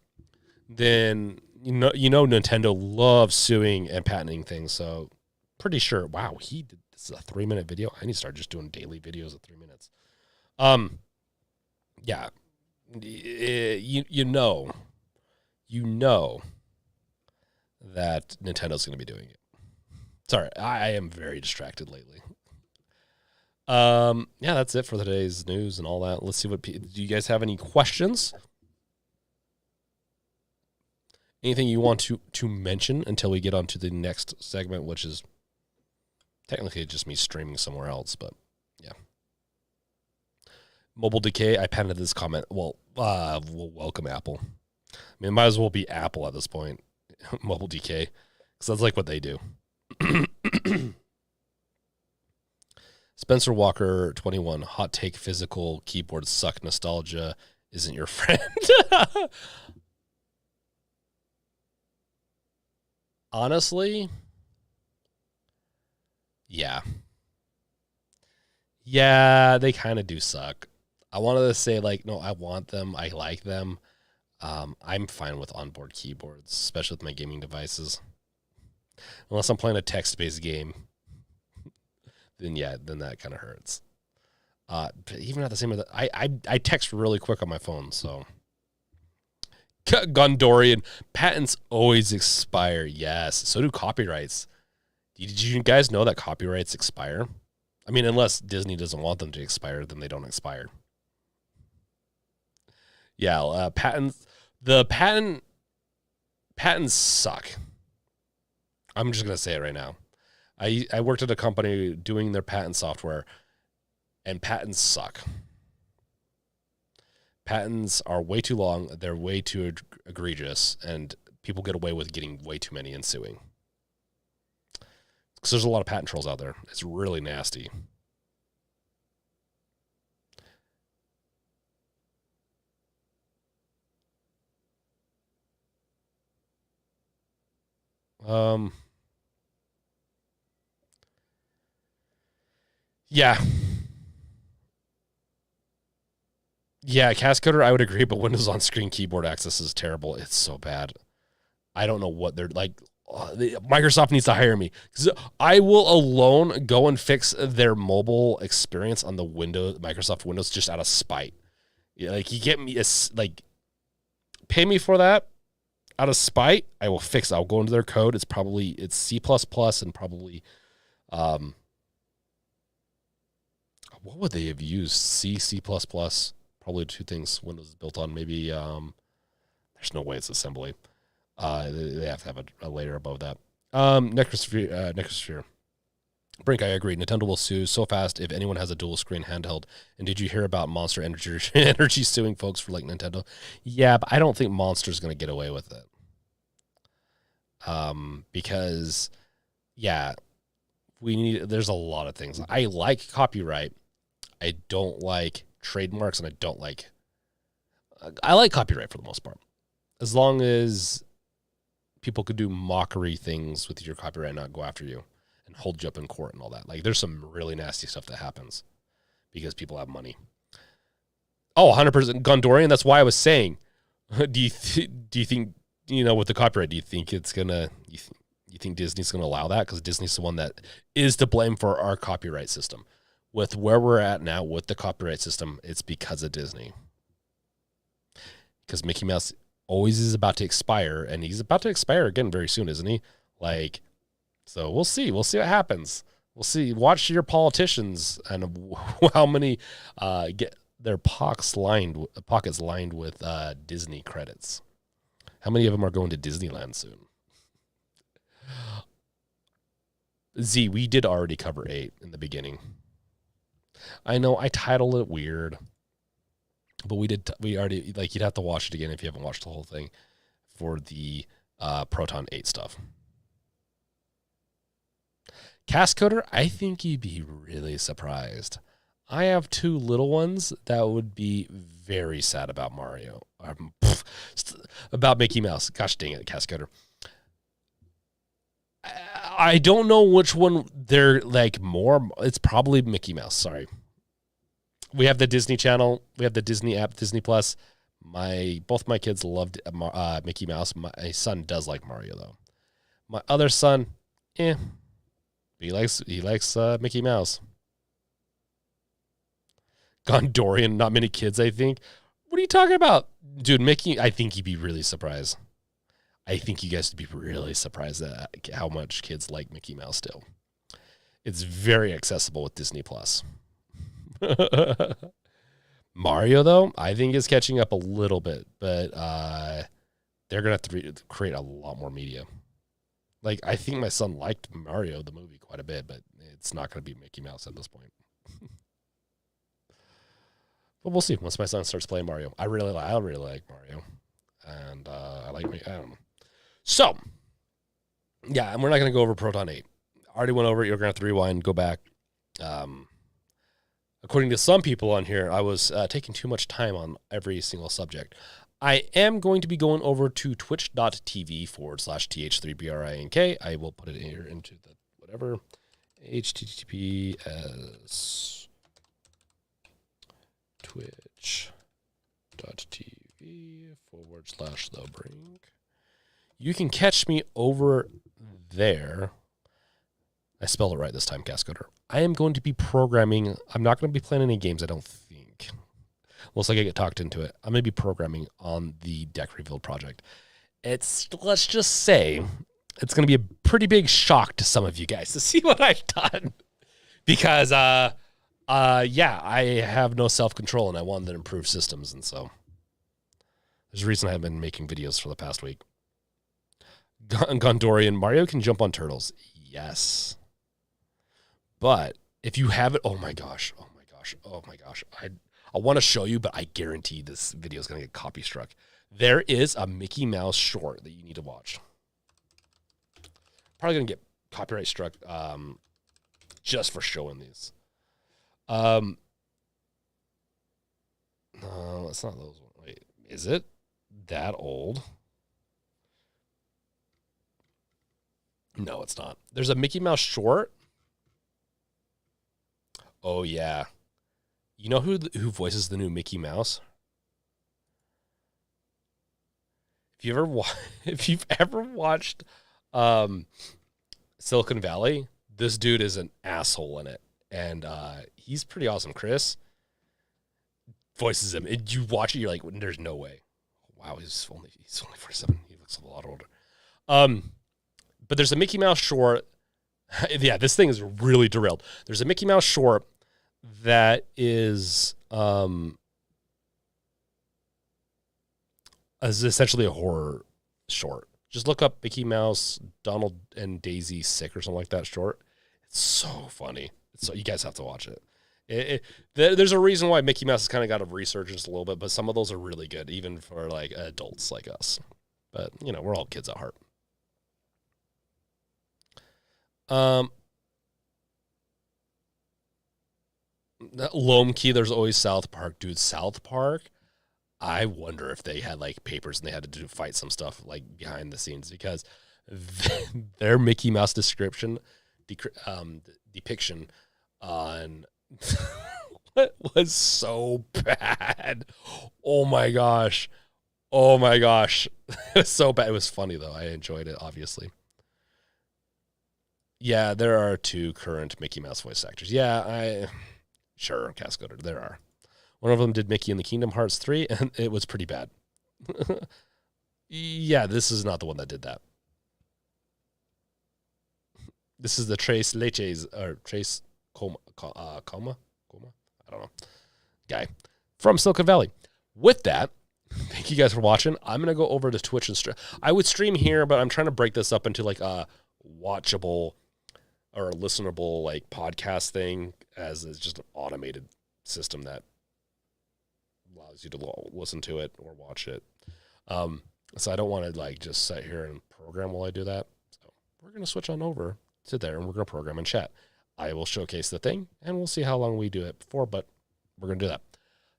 then you know Nintendo loves suing and patenting things. So, pretty sure. Wow, this is a 3-minute video. I need to start just doing daily videos of 3 minutes. Yeah, you know that Nintendo's going to be doing it. Sorry, I am very distracted lately. Yeah, that's it for today's news and all that. Let's see do you guys have any questions? Anything you want to mention until we get on to the next segment, which is technically just me streaming somewhere else, but yeah. Mobile Decay, I patented this comment. Well, we'll welcome Apple. I mean, it might as well be Apple at this point. Mobile Decay, because that's like what they do. Spencer Walker 21, hot take: physical keyboards suck. Nostalgia isn't your friend. Honestly, yeah, they kind of do suck. I wanted to say like, no, I want them, I like them. I'm fine with onboard keyboards, especially with my gaming devices. Unless I'm playing a text-based game, then that kind of hurts. But even at the same, I text really quick on my phone, so. Gondorian, patents always expire. Yes, so do copyrights. Did you guys know that copyrights expire? I mean, unless Disney doesn't want them to expire, then they don't expire. Yeah, patents. The patents suck. I'm just gonna say it right now. I worked at a company doing their patent software, and patents suck. Patents are way too long. They're way too egregious, and people get away with getting way too many and suing. Because there's a lot of patent trolls out there. It's really nasty. Yeah. Yeah, Cascoder, I would agree, but Windows on-screen keyboard access is terrible. It's so bad. I don't know what they're like. Microsoft needs to hire me, because I will alone go and fix their mobile experience on the Microsoft Windows just out of spite. Yeah, like, you get me pay me for that out of spite. I will fix it. I'll go into their code. It's C++ and probably what would they have used? C++. Probably 2 things Windows is built on. Maybe there's no way it's assembly. They have to have a layer above that. Necrosphere. Brink, I agree. Nintendo will sue so fast if anyone has a dual screen handheld. And did you hear about Monster Energy suing folks for like Nintendo? Yeah, but I don't think Monster's going to get away with it. Because there's a lot of things. I like copyright. I don't like trademarks, and I like copyright for the most part. As long as people could do mockery things with your copyright and not go after you and hold you up in court and all that. Like, there's some really nasty stuff that happens because people have money. Oh, 100% Gondorian. That's why I was saying, do you think, with the copyright, do you think it's gonna, you think Disney's gonna allow that? Because Disney's the one that is to blame for our copyright system. With where we're at now with the copyright system, it's because of Disney. Because Mickey Mouse always is about to expire, and he's about to expire again very soon, isn't he? Like, so we'll see. We'll see what happens. We'll see. Watch your politicians and how many their pockets lined with Disney credits. How many of them are going to Disneyland soon? Z, we did already cover 8 in the beginning. I know I titled it weird, but we already, like, you'd have to watch it again if you haven't watched the whole thing for the Proton 8 stuff. Cascoder, I think you'd be really surprised. I have 2 little ones that would be very sad about Mario. About Mickey Mouse. Gosh dang it, Cascoder. I don't know which one they're like more. It's probably Mickey Mouse. Sorry. We have the Disney Channel. We have the Disney app, Disney Plus. Both my kids loved Mickey Mouse. My son does like Mario though. My other son, he likes Mickey Mouse. Gondorian, not many kids, I think. What are you talking about? Dude, Mickey, I think you'd be really surprised. I think you guys would be really surprised at how much kids like Mickey Mouse still. It's very accessible with Disney Plus. Mario, though, I think is catching up a little bit, but they're going to have to create a lot more media. Like, I think my son liked Mario, the movie, quite a bit, but it's not going to be Mickey Mouse at this point. But we'll see once my son starts playing Mario. I really like Mario, and I don't know. So, yeah, and we're not going to go over Proton 8. Already went over it. You're going to have to rewind, go back. According to some people on here, I was taking too much time on every single subject. I am going to be going over to twitch.tv/th3brink. I will put it here into the whatever. https twitch.tv/the Brink. You can catch me over there. I spelled it right this time, Cascoder. I am going to be programming. I'm not going to be playing any games, I don't think. Looks like I get talked into it. I'm going to be programming on the Deck Reveal project. Let's just say, it's going to be a pretty big shock to some of you guys to see what I've done. Because, yeah, I have no self-control and I wanted to improve systems. And so there's a reason I've been making videos for the past week. Gondorian, Mario can jump on turtles. Yes. But if you have it, oh my gosh. I want to show you, but I guarantee this video is going to get copy struck. There is a Mickey Mouse short that you need to watch. Probably going to get copyright struck just for showing these. No, it's not those ones. Wait, is it that old? No, it's not. There's a Mickey Mouse short. Oh, yeah. You know who voices the new Mickey Mouse? If you've ever watched Silicon Valley, this dude is an asshole in it. And he's pretty awesome. Chris voices him. And you watch it, you're like, there's no way. Wow, he's only 47. He looks a lot older. But there's a Mickey Mouse short. Yeah, this thing is really derailed. There's a Mickey Mouse short that is essentially a horror short. Just look up Mickey Mouse, Donald and Daisy sick or something like that short. It's so funny. So you guys have to watch it. There's a reason why Mickey Mouse has kind of got a resurgence a little bit, but some of those are really good, even for like adults like us. But, you know, we're all kids at heart. Loam Key, there's always South Park. Dude, South Park, I wonder if they had like papers and they had to fight some stuff like behind the scenes, because their Mickey Mouse depiction on what was so bad. Oh my gosh. It was so bad. It was funny though. I enjoyed it, obviously. Yeah, there are 2 current Mickey Mouse voice actors. Yeah, sure, Cascoder, there are. One of them did Mickey in the Kingdom Hearts 3, and it was pretty bad. Yeah, this is not the one that did that. This is the Trace Leches, or Trace Coma? I don't know. Guy. from Silicon Valley. With that, thank you guys for watching. I'm going to go over to Twitch and stream. I would stream here, but I'm trying to break this up into like a watchable or a listenable like podcast thing, as it's just an automated system that allows you to listen to it or watch it. So I don't want to like just sit here and program while I do that. So we're going to switch on over to there and we're going to program and chat. I will showcase the thing and we'll see how long we do it for, but we're going to do that.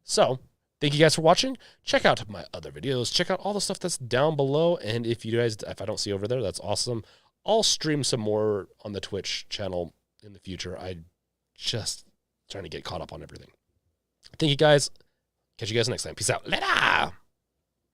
So thank you guys for watching. Check out my other videos. Check out all the stuff that's down below. And if I don't see over there, that's awesome. I'll stream some more on the Twitch channel in the future. I just trying to get caught up on everything. Thank you guys. Catch you guys next time. Peace out. Later.